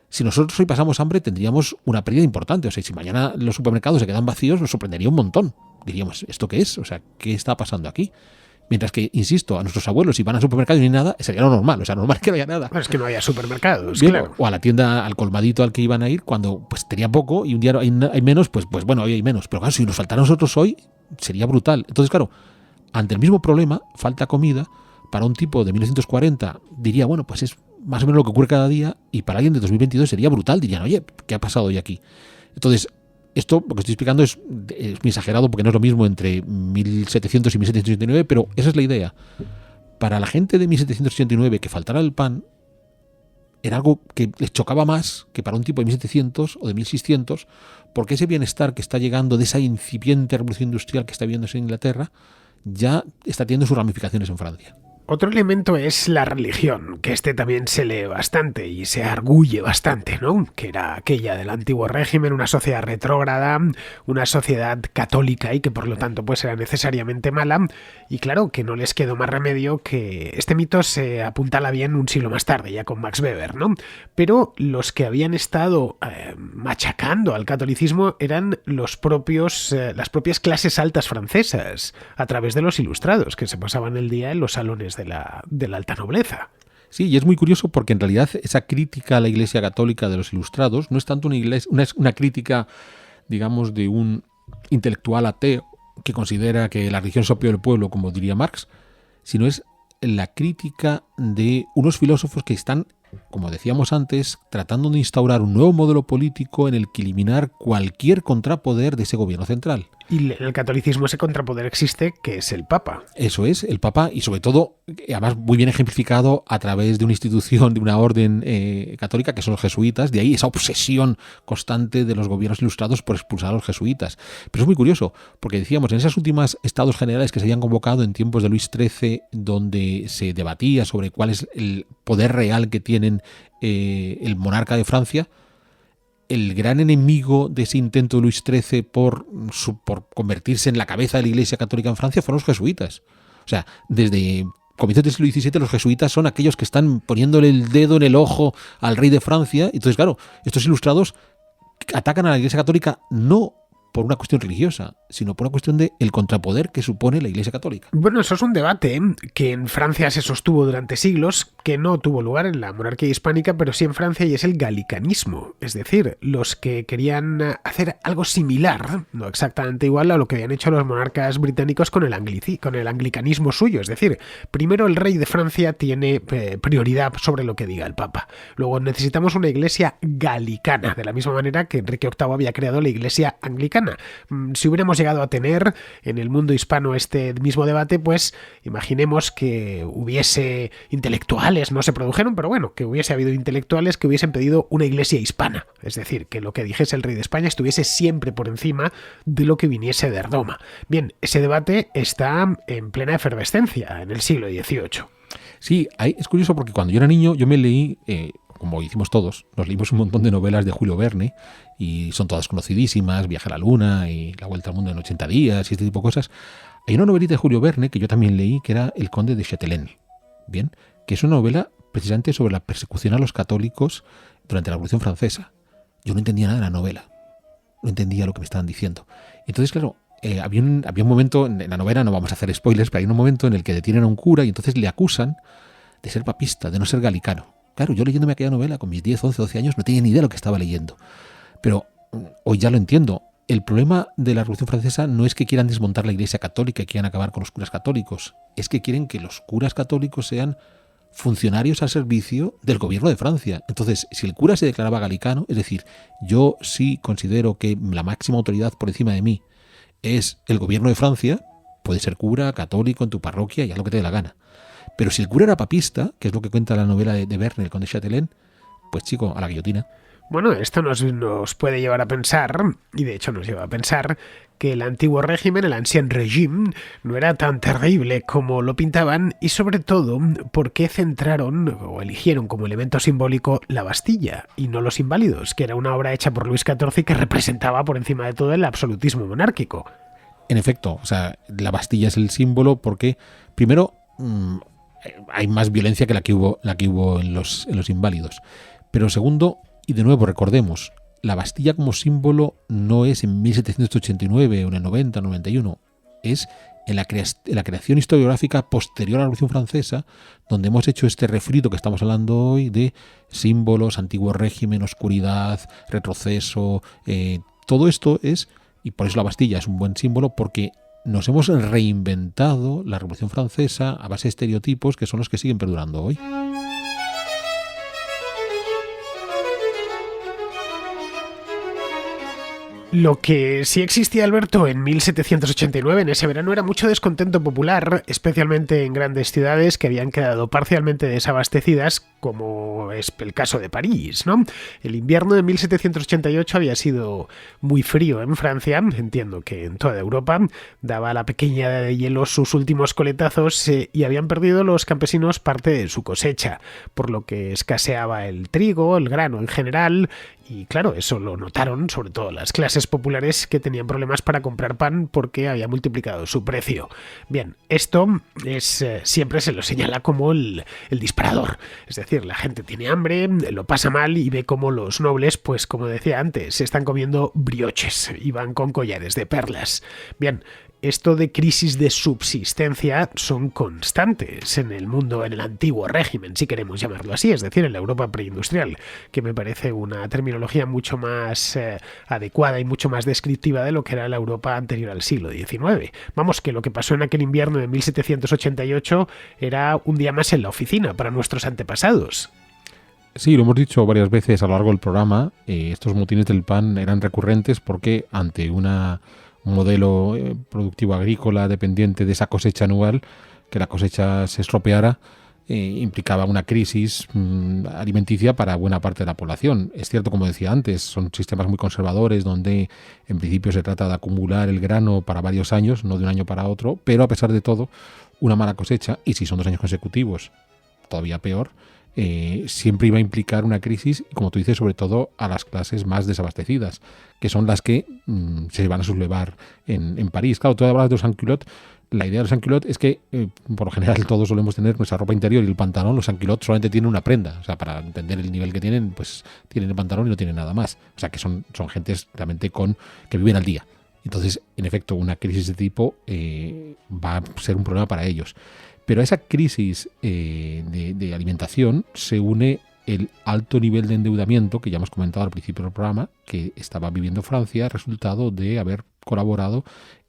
Si nosotros hoy pasamos hambre, tendríamos una pérdida importante. O sea, si mañana los supermercados se quedan vacíos, nos sorprendería un montón. Diríamos, ¿esto qué es? O sea, ¿qué está pasando aquí? Mientras que, insisto, a nuestros abuelos, si van al supermercado y no hay nada, sería lo normal. O sea, normal que no haya nada. Bueno, es que no haya supermercados, bien, claro. O a la tienda, al colmadito al que iban a ir, cuando pues tenía poco y un día hay menos, pues bueno, hoy hay menos. Pero claro, si nos faltara a nosotros hoy, sería brutal. Entonces, claro, ante el mismo problema, falta comida. Para un tipo de 1940 diría, bueno, pues es más o menos lo que ocurre cada día, y para alguien de 2022 sería brutal, dirían, oye, ¿qué ha pasado hoy aquí? Entonces, Esto, lo que estoy explicando es muy exagerado porque no es lo mismo entre 1700 y 1789, pero esa es la idea. Para la gente de 1789 que faltara el pan era algo que les chocaba más que para un tipo de 1700 o de 1600, porque ese bienestar que está llegando de esa incipiente revolución industrial que está viéndose en Inglaterra ya está teniendo sus ramificaciones en Francia. Otro elemento es la religión, que también se lee bastante y se arguye bastante, ¿no? Que era aquella del antiguo régimen, una sociedad retrógrada, una sociedad católica y que por lo tanto pues era necesariamente mala. Y claro, que no les quedó más remedio que este mito se apuntala bien un siglo más tarde, ya con Max Weber, ¿no? Pero los que habían estado machacando al catolicismo eran las propias clases altas francesas, a través de los ilustrados, que se pasaban el día en los salones de la alta nobleza. Sí, y es muy curioso porque en realidad esa crítica a la Iglesia Católica de los ilustrados no es tanto una crítica, digamos, de un intelectual ateo que considera que la religión es opio del pueblo, como diría Marx, sino es la crítica de unos filósofos que están, como decíamos antes, tratando de instaurar un nuevo modelo político en el que eliminar cualquier contrapoder de ese gobierno central. Y en el catolicismo ese contrapoder existe, que es el Papa. Eso es, el Papa, y sobre todo, además muy bien ejemplificado a través de una institución, de una orden católica, que son los jesuitas, de ahí esa obsesión constante de los gobiernos ilustrados por expulsar a los jesuitas. Pero es muy curioso, porque decíamos, en esas últimas estados generales que se habían convocado en tiempos de Luis XIII, donde se debatía sobre cuál es el poder real que tienen el monarca de Francia, el gran enemigo de ese intento de Luis XIII por convertirse en la cabeza de la Iglesia Católica en Francia fueron los jesuitas. O sea, desde comienzos del siglo XVII los jesuitas son aquellos que están poniéndole el dedo en el ojo al rey de Francia. Entonces, claro, estos ilustrados atacan a la Iglesia Católica no por una cuestión religiosa, sino por una cuestión de el contrapoder que supone la Iglesia Católica. Bueno, eso es un debate que en Francia se sostuvo durante siglos, que no tuvo lugar en la monarquía hispánica, pero sí en Francia, y es el galicanismo. Es decir, los que querían hacer algo similar, no exactamente igual a lo que habían hecho los monarcas británicos con el anglicanismo suyo. Es decir, primero el rey de Francia tiene prioridad sobre lo que diga el Papa. Luego necesitamos una iglesia galicana, de la misma manera que Enrique VIII había creado la iglesia anglicana. Si hubiéramos llegado a tener en el mundo hispano este mismo debate, pues imaginemos que hubiese intelectuales, no se produjeron, pero bueno, que hubiese habido intelectuales que hubiesen pedido una iglesia hispana, es decir, que lo que dijese el rey de España estuviese siempre por encima de lo que viniese de Roma. Bien, ese debate está en plena efervescencia en el siglo XVIII. Sí, es curioso porque cuando yo era niño yo me leí, como hicimos todos, nos leímos un montón de novelas de Julio Verne y son todas conocidísimas, Viaje a la Luna y La Vuelta al Mundo en 80 días y este tipo de cosas. Hay una novelita de Julio Verne que yo también leí que era El Conde de Chatelain, bien, que es una novela precisamente sobre la persecución a los católicos durante la Revolución Francesa. Yo no entendía nada de la novela, no entendía lo que me estaban diciendo. Entonces, claro, había un momento en la novela, no vamos a hacer spoilers, pero hay un momento en el que detienen a un cura y entonces le acusan de ser papista, de no ser galicano. Claro, yo leyéndome aquella novela con mis 10, 11, 12 años no tenía ni idea de lo que estaba leyendo. Pero hoy ya lo entiendo. El problema de la Revolución Francesa no es que quieran desmontar la Iglesia Católica y quieran acabar con los curas católicos. Es que quieren que los curas católicos sean funcionarios al servicio del gobierno de Francia. Entonces, si el cura se declaraba galicano, es decir, yo sí considero que la máxima autoridad por encima de mí es el gobierno de Francia, puedes ser cura, católico, en tu parroquia y haz lo que te dé la gana. Pero si el cura era papista, que es lo que cuenta la novela de Verne, el Conde de Chatelain, pues chico, a la guillotina. Bueno, esto nos puede llevar a pensar, y de hecho nos lleva a pensar, que el antiguo régimen, el Ancien Régime, no era tan terrible como lo pintaban, y sobre todo, ¿por qué centraron o eligieron como elemento simbólico la Bastilla y no los Inválidos, que era una obra hecha por Luis XIV y que representaba por encima de todo el absolutismo monárquico? En efecto, o sea, la Bastilla es el símbolo porque, primero, hay más violencia que la que hubo en los Inválidos. Pero segundo, y de nuevo recordemos, la Bastilla como símbolo no es en 1789 o en el 90, 91, es en la creación historiográfica posterior a la Revolución Francesa, donde hemos hecho este refrito que estamos hablando hoy de símbolos, antiguo régimen, oscuridad, retroceso, todo esto es, y por eso la Bastilla es un buen símbolo, porque nos hemos reinventado la Revolución Francesa a base de estereotipos que son los que siguen perdurando hoy. Lo que sí existía, Alberto, en 1789, en ese verano, era mucho descontento popular, especialmente en grandes ciudades que habían quedado parcialmente desabastecidas, como es el caso de París, ¿no? El invierno de 1788 había sido muy frío en Francia, entiendo que en toda Europa, daba a la pequeña edad de hielo sus últimos coletazos y habían perdido los campesinos parte de su cosecha, por lo que escaseaba el trigo, el grano en general. Y claro, eso lo notaron sobre todo las clases populares, que tenían problemas para comprar pan porque había multiplicado su precio. Bien, esto es siempre se lo señala como el disparador. Es decir, la gente tiene hambre, lo pasa mal y ve como los nobles, pues como decía antes, se están comiendo brioches y van con collares de perlas. Bien, esto de crisis de subsistencia son constantes en el mundo, en el antiguo régimen, si queremos llamarlo así, es decir, en la Europa preindustrial, que me parece una terminología mucho más adecuada y mucho más descriptiva de lo que era la Europa anterior al siglo XIX. Vamos, que lo que pasó en aquel invierno de 1788 era un día más en la oficina para nuestros antepasados. Sí, lo hemos dicho varias veces a lo largo del programa, estos motines del pan eran recurrentes porque ante un modelo productivo agrícola dependiente de esa cosecha anual, que la cosecha se estropeara, implicaba una crisis alimenticia para buena parte de la población. Es cierto, como decía antes, son sistemas muy conservadores donde en principio se trata de acumular el grano para varios años, no de un año para otro, pero a pesar de todo, una mala cosecha, y si son 2 años consecutivos, todavía peor, siempre iba a implicar una crisis, como tú dices, sobre todo a las clases más desabastecidas, que son las que se van a sublevar en París. Claro, tú hablas de los sans-culottes. La idea de los sans-culottes es que, por lo general, todos solemos tener nuestra ropa interior y el pantalón. Los sans-culottes solamente tienen una prenda. O sea, para entender el nivel que tienen, pues tienen el pantalón y no tienen nada más. O sea, que son gentes realmente que viven al día. Entonces, en efecto, una crisis de tipo va a ser un problema para ellos. Pero a esa crisis de alimentación se une el alto nivel de endeudamiento que ya hemos comentado al principio del programa, que estaba viviendo Francia, resultado de haber colaborado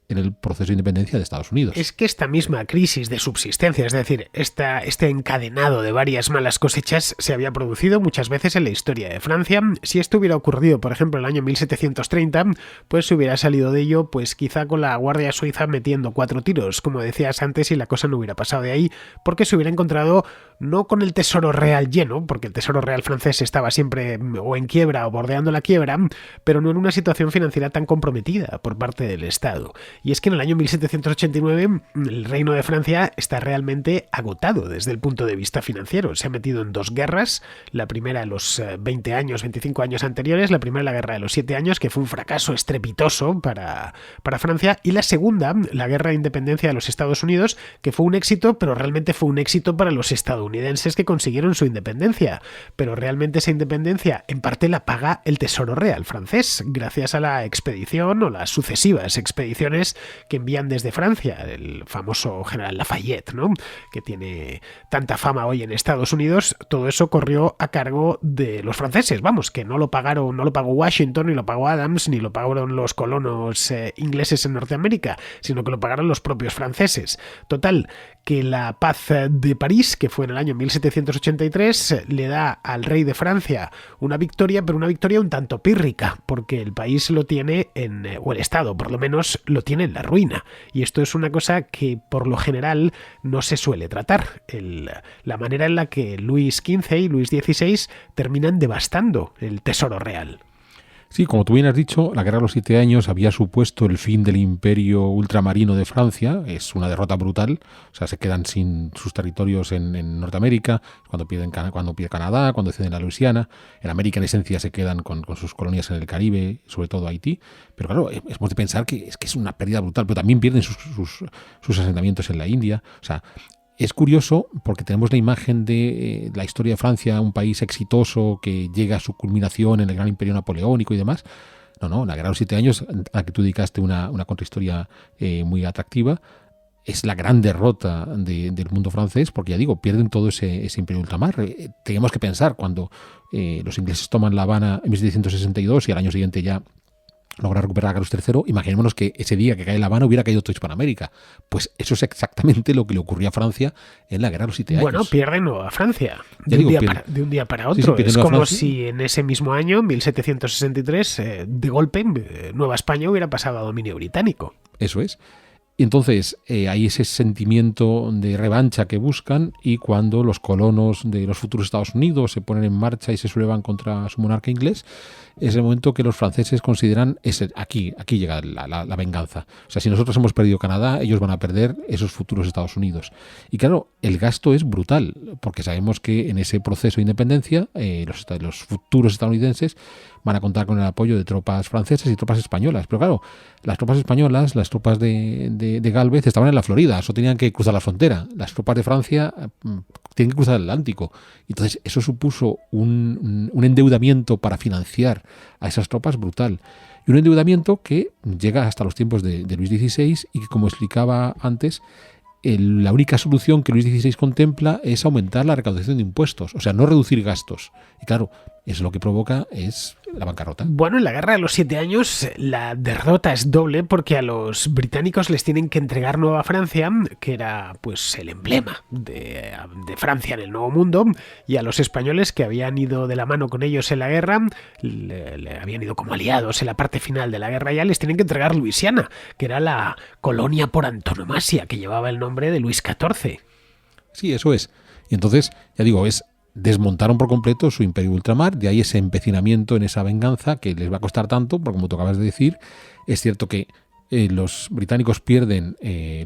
en el proceso de independencia de Estados Unidos. Es que esta misma crisis de subsistencia, es decir, este encadenado de varias malas cosechas, se había producido muchas veces en la historia de Francia. Si esto hubiera ocurrido, por ejemplo, en el año 1730, pues se hubiera salido de ello, pues quizá con la Guardia Suiza metiendo 4 tiros, como decías antes, y la cosa no hubiera pasado de ahí, porque se hubiera encontrado no con el tesoro real lleno, porque el tesoro real francés estaba siempre o en quiebra o bordeando la quiebra, pero no en una situación financiera tan comprometida por parte del Estado. Y es que en el año 1789 el Reino de Francia está realmente agotado desde el punto de vista financiero. Se ha metido en 2 guerras, la primera en los 25 años anteriores, la primera la Guerra de los 7 años, que fue un fracaso estrepitoso para Francia, y la segunda, la Guerra de Independencia de los Estados Unidos, que fue un éxito, pero realmente fue un éxito para los estadounidenses que consiguieron su independencia. Pero realmente esa independencia en parte la paga el Tesoro Real francés, gracias a la expedición o las sucesivas expediciones que envían desde Francia, el famoso general Lafayette, ¿no?, que tiene tanta fama hoy en Estados Unidos. Todo eso corrió a cargo de los franceses, vamos, que no lo pagó Washington, ni lo pagó Adams, ni lo pagaron los colonos ingleses en Norteamérica, sino que lo pagaron los propios franceses. Total, que la paz de París, que fue en el año 1783, le da al rey de Francia una victoria, pero una victoria un tanto pírrica, porque el país lo tiene o el Estado por lo menos lo tiene en la ruina. Y esto es una cosa que por lo general no se suele tratar. La manera en la que Luis XV y Luis XVI terminan devastando el tesoro real. Sí, como tú bien has dicho, la Guerra de los 7 años había supuesto el fin del imperio ultramarino de Francia. Es una derrota brutal. O sea, se quedan sin sus territorios en Norteamérica, cuando pierde Canadá, cuando ceden la Luisiana. En América, en esencia, se quedan con sus colonias en el Caribe, sobre todo Haití. Pero claro, hemos de pensar que es una pérdida brutal, pero también pierden sus asentamientos en la India. O sea, es curioso porque tenemos la imagen de la historia de Francia, un país exitoso que llega a su culminación en el gran imperio napoleónico y demás. No, la Guerra de los 7 años, a la que tú dedicaste una contrahistoria muy atractiva, es la gran derrota del mundo francés, porque ya digo, pierden todo ese imperio ultramar. Tenemos que pensar cuando los ingleses toman La Habana en 1762 y al año siguiente ya logra recuperar a Carlos III. Imaginémonos que ese día que cae La Habana hubiera caído toda Hispanoamérica. Pues eso es exactamente lo que le ocurrió a Francia en la Guerra de los 7 años. Bueno, pierde Nueva Francia Ya de digo, un día para otro. Sí, es Nueva como Francia. si en ese mismo año, 1763, de golpe, Nueva España hubiera pasado a dominio británico. Eso es. Y entonces hay ese sentimiento de revancha que buscan, y cuando los colonos de los futuros Estados Unidos se ponen en marcha y se sublevan contra su monarca inglés, es el momento que los franceses consideran aquí llega la venganza. O sea, si nosotros hemos perdido Canadá, ellos van a perder esos futuros Estados Unidos. Y claro, el gasto es brutal, porque sabemos que en ese proceso de independencia los futuros estadounidenses van a contar con el apoyo de tropas francesas y tropas españolas. Pero claro, las tropas españolas, las tropas de Gálvez, estaban en la Florida, eso tenían que cruzar la frontera. Las tropas de Francia tienen que cruzar el Atlántico. Entonces eso supuso un endeudamiento para financiar a esas tropas brutal. Y un endeudamiento que llega hasta los tiempos de Luis XVI, y que, como explicaba antes, la única solución que Luis XVI contempla es aumentar la recaudación de impuestos, o sea, no reducir gastos. Y claro, eso lo que provoca es la bancarrota. Bueno, en la Guerra de los 7 años la derrota es doble, porque a los británicos les tienen que entregar Nueva Francia, que era pues el emblema de Francia en el Nuevo Mundo, y a los españoles, que habían ido de la mano con ellos en la guerra, le habían ido como aliados en la parte final de la guerra, ya les tienen que entregar Luisiana, que era la colonia por antonomasia, que llevaba el nombre de Luis XIV. Sí, eso es. Y entonces, ya digo, desmontaron por completo su imperio ultramar, de ahí ese empecinamiento en esa venganza que les va a costar tanto, porque como tú acabas de decir, es cierto que los británicos pierden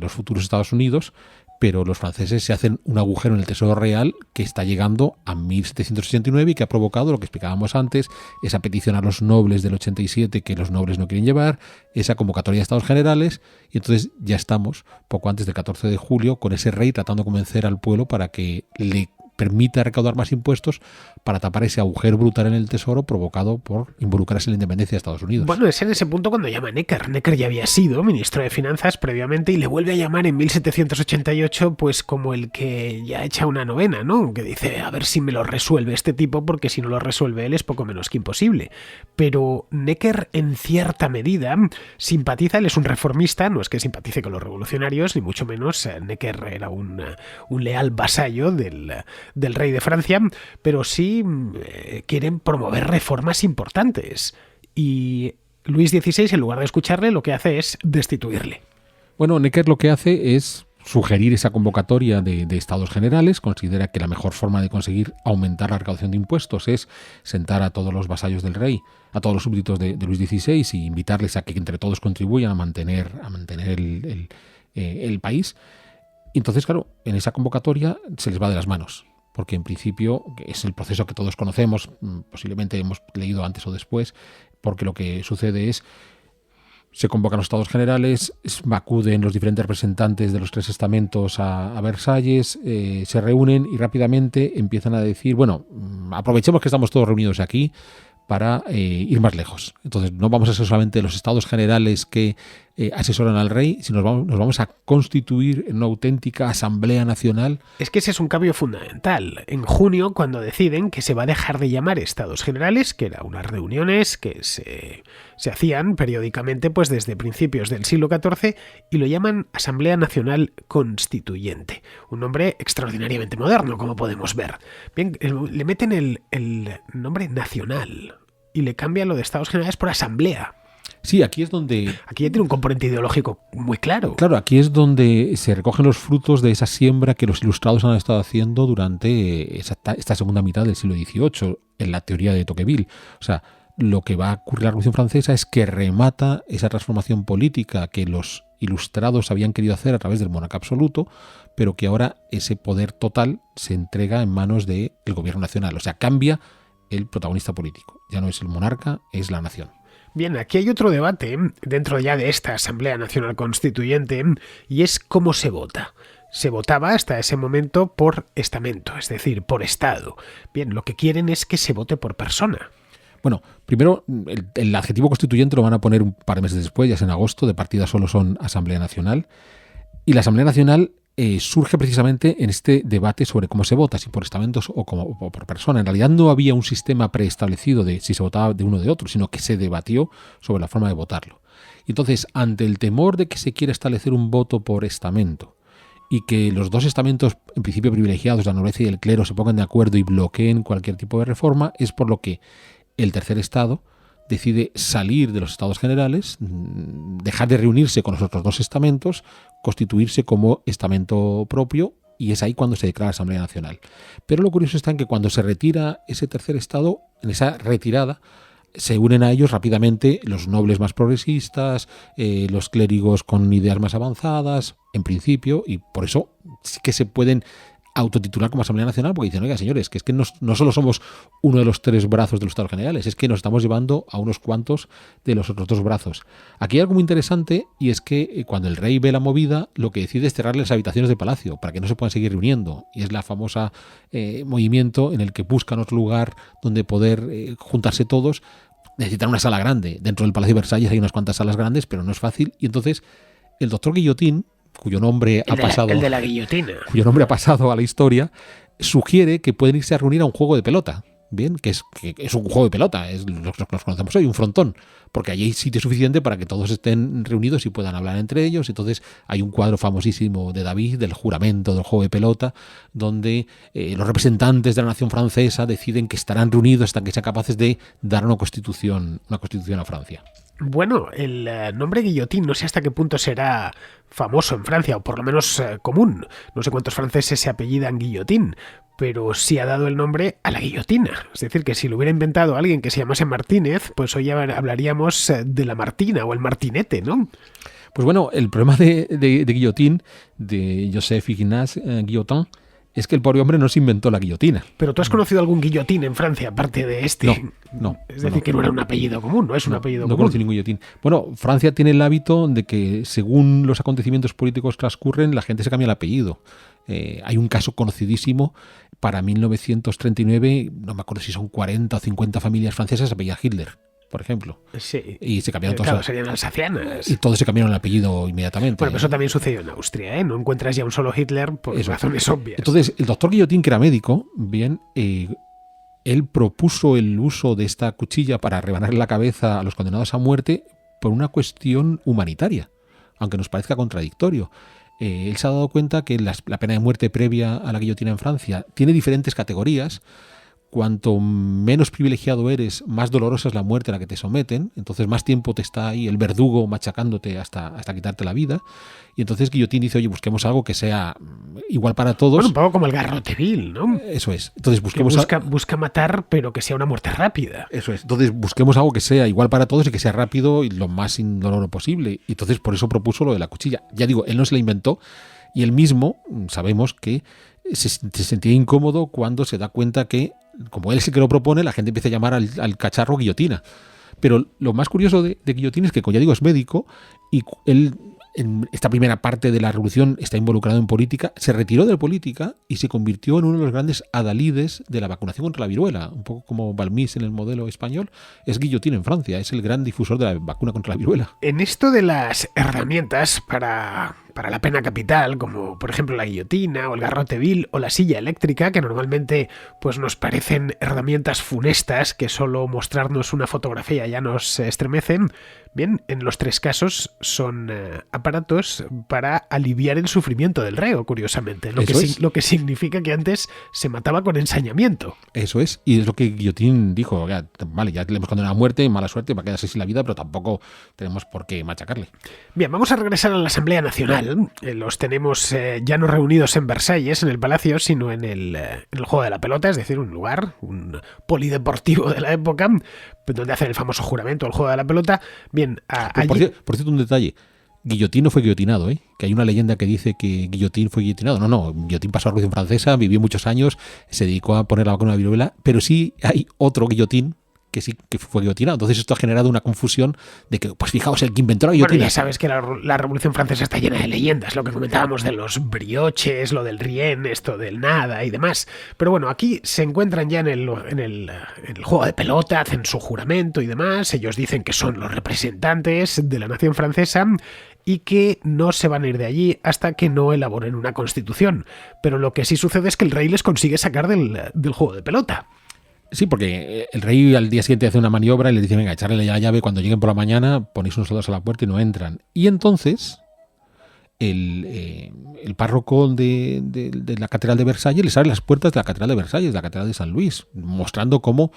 los futuros Estados Unidos, pero los franceses se hacen un agujero en el Tesoro Real que está llegando a 1789 y que ha provocado lo que explicábamos antes, esa petición a los nobles del 87 que los nobles no quieren llevar, esa convocatoria de Estados Generales, y entonces ya estamos poco antes del 14 de julio con ese rey tratando de convencer al pueblo para que le permita recaudar más impuestos para tapar ese agujero brutal en el tesoro provocado por involucrarse en la independencia de Estados Unidos. Bueno, es en ese punto cuando llama a Necker. Necker ya había sido ministro de Finanzas previamente y le vuelve a llamar en 1788 pues como el que ya echa una novena, ¿no? Que dice, a ver si me lo resuelve este tipo, porque si no lo resuelve él es poco menos que imposible. Pero Necker, en cierta medida, simpatiza, él es un reformista, no es que simpatice con los revolucionarios, ni mucho menos. Necker era un leal vasallo del rey de Francia, pero sí quieren promover reformas importantes. Y Luis XVI, en lugar de escucharle, lo que hace es destituirle. Bueno, Necker lo que hace es sugerir esa convocatoria de Estados Generales. Considera que la mejor forma de conseguir aumentar la recaudación de impuestos es sentar a todos los vasallos del rey, a todos los súbditos de Luis XVI, y invitarles a que entre todos contribuyan a mantener el país. Y entonces, claro, en esa convocatoria se les va de las manos, porque en principio es el proceso que todos conocemos, posiblemente hemos leído antes o después, porque lo que sucede es, se convocan los Estados Generales, acuden los diferentes representantes de los 3 estamentos a Versalles, se reúnen y rápidamente empiezan a decir, bueno, aprovechemos que estamos todos reunidos aquí para ir más lejos. Entonces no vamos a ser solamente los Estados Generales que asesoran al rey, sino nos vamos a constituir en una auténtica Asamblea Nacional. Es que ese es un cambio fundamental. En junio, cuando deciden que se va a dejar de llamar Estados Generales, que eran unas reuniones que se hacían periódicamente pues desde principios del siglo XIV, y lo llaman Asamblea Nacional Constituyente. Un nombre extraordinariamente moderno, como podemos ver. Bien, le meten el nombre nacional y le cambian lo de Estados Generales por Asamblea. Sí, aquí es donde... Aquí ya tiene un componente ideológico muy claro. Claro, aquí es donde se recogen los frutos de esa siembra que los ilustrados han estado haciendo durante esta segunda mitad del siglo XVIII, en la teoría de Tocqueville. O sea, lo que va a ocurrir en la Revolución Francesa es que remata esa transformación política que los ilustrados habían querido hacer a través del monarca absoluto, pero que ahora ese poder total se entrega en manos del gobierno nacional. O sea, cambia el protagonista político. Ya no es el monarca, es la nación. Bien, aquí hay otro debate dentro ya de esta Asamblea Nacional Constituyente, y es cómo se vota. Se votaba hasta ese momento por estamento, es decir, por estado. Bien, lo que quieren es que se vote por persona. Bueno, primero el adjetivo constituyente lo van a poner un par de meses después, ya es en agosto, de partida solo son Asamblea Nacional. Y la Asamblea Nacional surge precisamente en este debate sobre cómo se vota, si por estamentos o por persona. En realidad no había un sistema preestablecido de si se votaba de uno o de otro, sino que se debatió sobre la forma de votarlo. Entonces, ante el temor de que se quiera establecer un voto por estamento y que los dos estamentos, en principio privilegiados, la nobleza y el clero, se pongan de acuerdo y bloqueen cualquier tipo de reforma, es por lo que el tercer estado decide salir de los estados generales, dejar de reunirse con los otros dos estamentos, constituirse como estamento propio, y es ahí cuando se declara Asamblea Nacional. Pero lo curioso está en que cuando se retira ese tercer estado, en esa retirada, se unen a ellos rápidamente los nobles más progresistas, los clérigos con ideas más avanzadas, en principio, y por eso sí que se pueden autotitular como Asamblea Nacional, porque dicen, oiga, señores, que es que no solo somos uno de los tres brazos de los estados generales, es que nos estamos llevando a unos cuantos de los otros dos brazos. Aquí hay algo muy interesante, y es que cuando el rey ve la movida, lo que decide es cerrarle las habitaciones de palacio para que no se puedan seguir reuniendo, y es la famosa movimiento en el que buscan otro lugar donde poder juntarse todos. Necesitan una sala grande. Dentro del Palacio de Versalles hay unas cuantas salas grandes, pero no es fácil, y entonces el doctor Guillotín, cuyo nombre ha pasado ha pasado a la historia, sugiere que pueden irse a reunir a un juego de pelota. Bien, que es un juego de pelota, es lo que nos conocemos hoy, un frontón, porque allí hay sitio suficiente para que todos estén reunidos y puedan hablar entre ellos. Entonces hay un cuadro famosísimo de David, del juramento del juego de pelota, donde los representantes de la nación francesa deciden que estarán reunidos hasta que sean capaces de dar una constitución a Francia. Bueno, el nombre Guillotín no sé hasta qué punto será famoso en Francia, o por lo menos común. No sé cuántos franceses se apellidan Guillotín, pero sí ha dado el nombre a la guillotina. Es decir, que si lo hubiera inventado alguien que se llamase Martínez, pues hoy hablaríamos de la Martina o el Martinete, ¿no? Pues bueno, el problema de Guillotín, de Joseph Ignace Guillotin, es que el pobre hombre no se inventó la guillotina. Pero tú has conocido algún Guillotín en Francia, aparte de este. No. Es decir, que no era un apellido común, no es un apellido común. No conocí ningún Guillotín. Bueno, Francia tiene el hábito de que según los acontecimientos políticos transcurren, la gente se cambia el apellido. Hay un caso conocidísimo para 1939, no me acuerdo si son 40 o 50 familias francesas apellidadas Hitler, por ejemplo. Sí. Y se cambiaron todos. Claro, serían alsacianas. Y todos se cambiaron el apellido inmediatamente. Bueno, pero eso también sucedió en Austria, ¿eh? No encuentras ya un solo Hitler por razones obvias. Entonces, el doctor Guillotín, que era médico, bien, él propuso el uso de esta cuchilla para rebanar la cabeza a los condenados a muerte por una cuestión humanitaria, aunque nos parezca contradictorio. Él se ha dado cuenta que la pena de muerte previa a la guillotina en Francia tiene diferentes categorías. Cuanto menos privilegiado eres, más dolorosa es la muerte a la que te someten. Entonces más tiempo te está ahí el verdugo machacándote hasta quitarte la vida. Y entonces Guillotín dice, oye, busquemos algo que sea igual para todos. Bueno, un poco como el garrote vil, ¿no? Eso es. Entonces busquemos busca matar, pero que sea una muerte rápida. Eso es. Entonces busquemos algo que sea igual para todos y que sea rápido y lo más indoloro posible. Y entonces por eso propuso lo de la cuchilla. Ya digo, él no se la inventó y él mismo, sabemos que se sentía incómodo cuando se da cuenta que, como él es el que lo propone, la gente empieza a llamar al cacharro guillotina. Pero lo más curioso de Guillotín es que, como ya digo, es médico y él, en esta primera parte de la revolución, está involucrado en política, se retiró de la política y se convirtió en uno de los grandes adalides de la vacunación contra la viruela. Un poco como Balmis en el modelo español, es Guillotín en Francia, es el gran difusor de la vacuna contra la viruela. En esto de las herramientas para la pena capital, como por ejemplo la guillotina o el garrote vil o la silla eléctrica, que normalmente pues nos parecen herramientas funestas que solo mostrarnos una fotografía ya nos estremecen, bien, en los tres casos son aparatos para aliviar el sufrimiento del reo, curiosamente, lo que significa que antes se mataba con ensañamiento. Eso es, y es lo que Guillotín dijo, vale, ya le hemos condenado a muerte, mala suerte, va a quedarse sin la vida, pero tampoco tenemos por qué machacarle. Bien, vamos a regresar a la Asamblea Nacional. Los tenemos ya no reunidos en Versalles, en el Palacio, sino en el juego de la pelota, es decir, un lugar, un polideportivo de la época, donde hacen el famoso juramento, el juego de la pelota. Bien, allí... Por cierto, un detalle. Guillotín no fue guillotinado, que hay una leyenda que dice que Guillotín fue guillotinado. No, Guillotín pasó a la Revolución Francesa, vivió muchos años, se dedicó a poner la vacuna de la viruela, pero sí hay otro Guillotín que sí que fue guillotinado. Entonces esto ha generado una confusión de que, pues fijaos, el que inventó la guillotina. Bueno, ya sabes que la Revolución Francesa está llena de leyendas, lo que comentábamos de los brioches, lo del rien, esto del nada y demás. Pero bueno, aquí se encuentran ya en el juego de pelota, hacen su juramento y demás. Ellos dicen que son los representantes de la nación francesa y que no se van a ir de allí hasta que no elaboren una constitución. Pero lo que sí sucede es que el rey les consigue sacar del juego de pelota. Sí, porque el rey al día siguiente hace una maniobra y le dice, venga, echarle la llave, cuando lleguen por la mañana ponéis unos soldados a la puerta y no entran. Y entonces el párroco de la Catedral de Versalles les abre las puertas de la Catedral de Versalles, de la Catedral de San Luis, mostrando cómo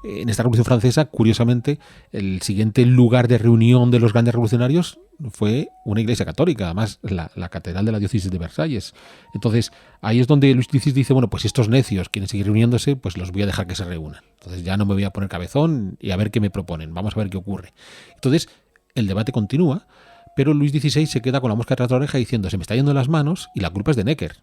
en esta Revolución Francesa, curiosamente, el siguiente lugar de reunión de los grandes revolucionarios fue una iglesia católica, además la Catedral de la Diócesis de Versalles. Entonces, ahí es donde Luis XVI dice, bueno, pues si estos necios quieren seguir reuniéndose, pues los voy a dejar que se reúnan. Entonces ya no me voy a poner cabezón y a ver qué me proponen, vamos a ver qué ocurre. Entonces, el debate continúa, pero Luis XVI se queda con la mosca tras la oreja diciendo, se me está yendo las manos y la culpa es de Necker.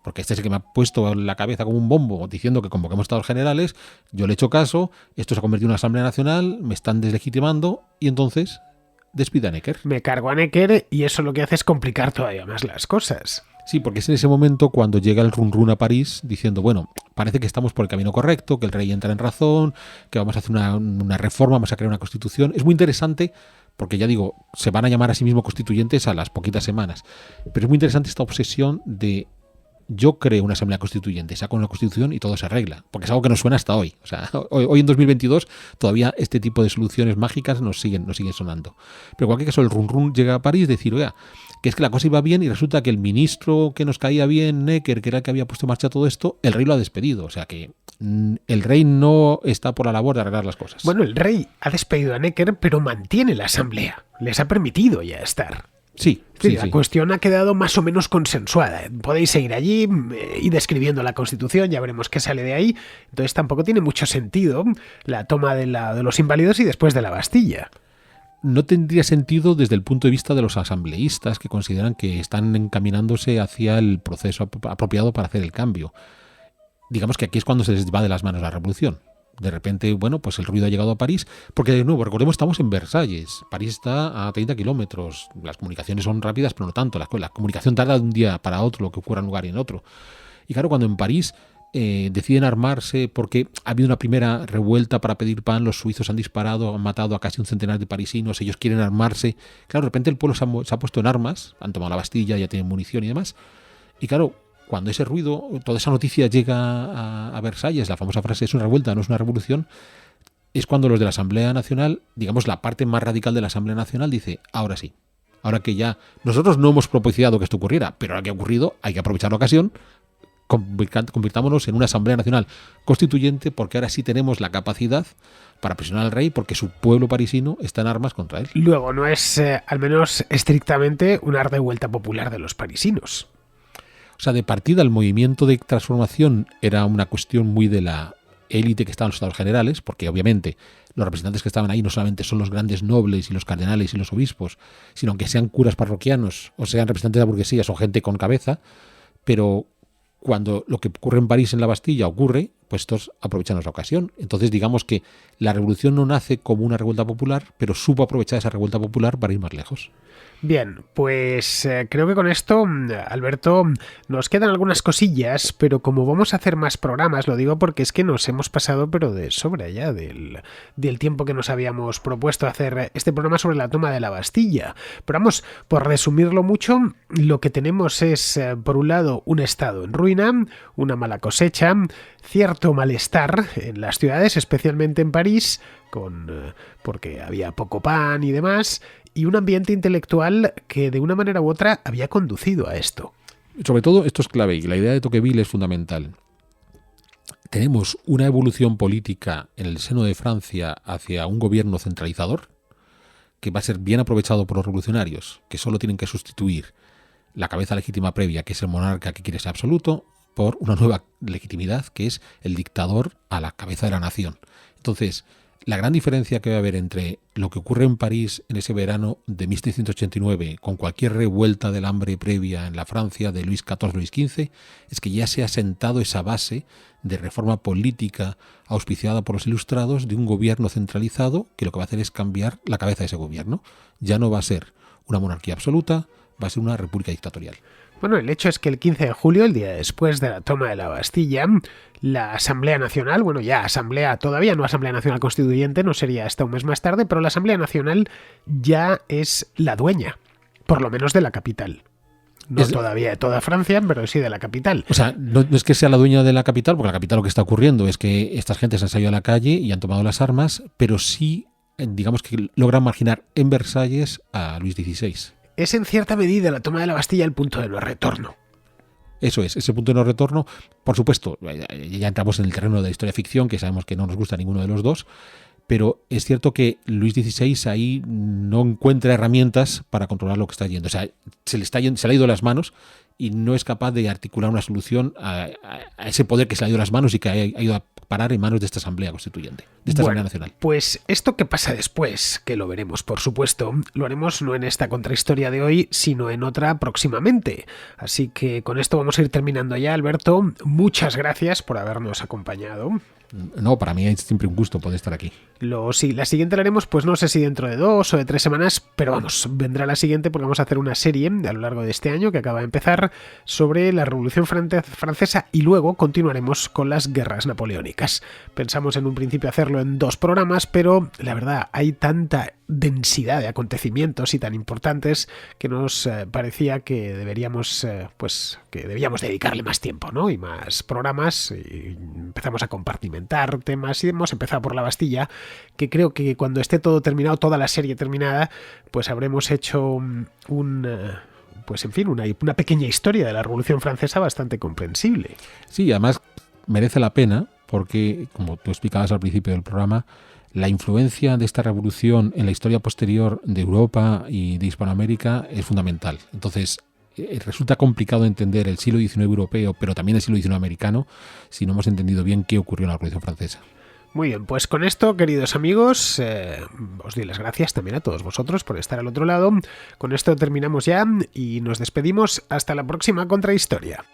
Porque este es el que me ha puesto la cabeza como un bombo diciendo que convoquemos estados generales, yo le he hecho caso, esto se ha convertido en una Asamblea Nacional, me están deslegitimando y entonces despide a Necker. Me cargo a Necker y eso lo que hace es complicar todavía más las cosas. Sí, porque es en ese momento cuando llega el run run a París diciendo, bueno, parece que estamos por el camino correcto, que el rey entra en razón, que vamos a hacer una reforma, vamos a crear una constitución. Es muy interesante porque ya digo, se van a llamar a sí mismos constituyentes a las poquitas semanas. Pero es muy interesante esta obsesión de yo creo una asamblea constituyente, saco una constitución y todo se arregla, porque es algo que nos suena hasta hoy. O sea, hoy en 2022 todavía este tipo de soluciones mágicas nos siguen sonando. Pero en cualquier caso el run run llega a París y decir, oiga, que es que la cosa iba bien y resulta que el ministro que nos caía bien, Necker, que era el que había puesto en marcha todo esto, el rey lo ha despedido. O sea que el rey no está por la labor de arreglar las cosas. Bueno, el rey ha despedido a Necker, pero mantiene la asamblea. Les ha permitido ya estar. Sí, la cuestión ha quedado más o menos consensuada. Podéis seguir allí, ir escribiendo la Constitución, ya veremos qué sale de ahí. Entonces tampoco tiene mucho sentido la toma de los inválidos y después de la Bastilla. No tendría sentido desde el punto de vista de los asambleístas que consideran que están encaminándose hacia el proceso apropiado para hacer el cambio. Digamos que aquí es cuando se les va de las manos la revolución. De repente, bueno, pues el ruido ha llegado a París, porque de nuevo, recordemos, estamos en Versalles. París está a 30 kilómetros. Las comunicaciones son rápidas, pero no tanto. La comunicación tarda de un día para otro, lo que ocurra en un lugar y en otro. Y claro, cuando en París deciden armarse porque ha habido una primera revuelta para pedir pan, los suizos han disparado, han matado a casi un centenar de parisinos, ellos quieren armarse. Claro, de repente el pueblo se ha puesto en armas, han tomado la Bastilla, ya tienen munición y demás. Y claro, cuando ese ruido, toda esa noticia llega a Versalles, la famosa frase es una revuelta, no es una revolución, es cuando los de la Asamblea Nacional, digamos la parte más radical de la Asamblea Nacional, dice, ahora sí, ahora que ya nosotros no hemos propiciado que esto ocurriera, pero ahora que ha ocurrido hay que aprovechar la ocasión, convirtámonos en una Asamblea Nacional constituyente porque ahora sí tenemos la capacidad para presionar al rey porque su pueblo parisino está en armas contra él. Luego no es, al menos estrictamente, una revuelta popular de los parisinos. O sea, de partida el movimiento de transformación era una cuestión muy de la élite que estaba en los estados generales, porque obviamente los representantes que estaban ahí no solamente son los grandes nobles y los cardenales y los obispos, sino que sean curas parroquianos o sean representantes de la burguesía, son gente con cabeza, pero cuando lo que ocurre en París en la Bastilla ocurre, pues estos aprovechan esa ocasión. Entonces digamos que la revolución no nace como una revuelta popular, pero supo aprovechar esa revuelta popular para ir más lejos. Bien, pues creo que con esto, Alberto, nos quedan algunas cosillas, pero como vamos a hacer más programas, lo digo porque es que nos hemos pasado, pero de sobra ya, del tiempo que nos habíamos propuesto hacer este programa sobre la toma de la Bastilla. Pero vamos, por resumirlo mucho, lo que tenemos es, por un lado, un estado en ruina, una mala cosecha, cierto malestar en las ciudades, especialmente en París, porque había poco pan y demás, y un ambiente intelectual que de una manera u otra había conducido a esto. Sobre todo esto es clave y la idea de Tocqueville es fundamental. Tenemos una evolución política en el seno de Francia hacia un gobierno centralizador que va a ser bien aprovechado por los revolucionarios, que solo tienen que sustituir la cabeza legítima previa, que es el monarca que quiere ser absoluto, por una nueva legitimidad, que es el dictador a la cabeza de la nación. Entonces, la gran diferencia que va a haber entre lo que ocurre en París en ese verano de 1789 con cualquier revuelta del hambre previa en la Francia de Luis XIV, Luis XV, es que ya se ha sentado esa base de reforma política auspiciada por los ilustrados de un gobierno centralizado que lo que va a hacer es cambiar la cabeza de ese gobierno. Ya no va a ser una monarquía absoluta, va a ser una república dictatorial. Bueno, el hecho es que el 15 de julio, el día después de la toma de la Bastilla, la Asamblea Nacional, bueno, ya Asamblea, todavía no Asamblea Nacional Constituyente, no sería hasta un mes más tarde, pero la Asamblea Nacional ya es la dueña, por lo menos de la capital. No todavía de toda Francia, pero sí de la capital. O sea, no es que sea la dueña de la capital, porque la capital lo que está ocurriendo es que estas gentes han salido a la calle y han tomado las armas, pero sí, digamos que logran marginar en Versalles a Luis XVI. Es en cierta medida la toma de la Bastilla el punto de no retorno. Eso es, ese punto de no retorno. Por supuesto, ya entramos en el terreno de la historia ficción, que sabemos que no nos gusta a ninguno de los dos, pero es cierto que Luis XVI ahí no encuentra herramientas para controlar lo que está yendo. O sea, se le ha ido de las manos y no es capaz de articular una solución a ese poder que se le ha ido de las manos y que ha ido a parar en manos de esta Asamblea Constituyente, de esta Asamblea Nacional. Pues esto que pasa después, que lo veremos por supuesto, lo haremos no en esta contrahistoria de hoy, sino en otra próximamente. Así que con esto vamos a ir terminando ya, Alberto. Muchas gracias por habernos acompañado. No, para mí es siempre un gusto poder estar aquí. Sí, la siguiente la haremos, pues no sé si dentro de 2 o de 3 semanas, pero vamos, vendrá la siguiente porque vamos a hacer una serie a lo largo de este año que acaba de empezar sobre la Revolución Francesa y luego continuaremos con las guerras napoleónicas. Pensamos en un principio hacerlo en 2 programas, pero la verdad hay tanta densidad de acontecimientos y tan importantes que nos parecía que debíamos dedicarle más tiempo, ¿no? Y más programas, y empezamos a compartimentar temas y hemos empezado por la Bastilla, que creo que cuando esté todo terminado, toda la serie terminada, pues habremos hecho una pequeña historia de la Revolución Francesa bastante comprensible. Sí, además merece la pena porque, como tú explicabas al principio del programa, la influencia de esta revolución en la historia posterior de Europa y de Hispanoamérica es fundamental. Entonces, resulta complicado entender el siglo XIX europeo, pero también el siglo XIX americano, si no hemos entendido bien qué ocurrió en la Revolución Francesa. Muy bien, pues con esto, queridos amigos, os doy las gracias también a todos vosotros por estar al otro lado. Con esto terminamos ya y nos despedimos hasta la próxima Contrahistoria.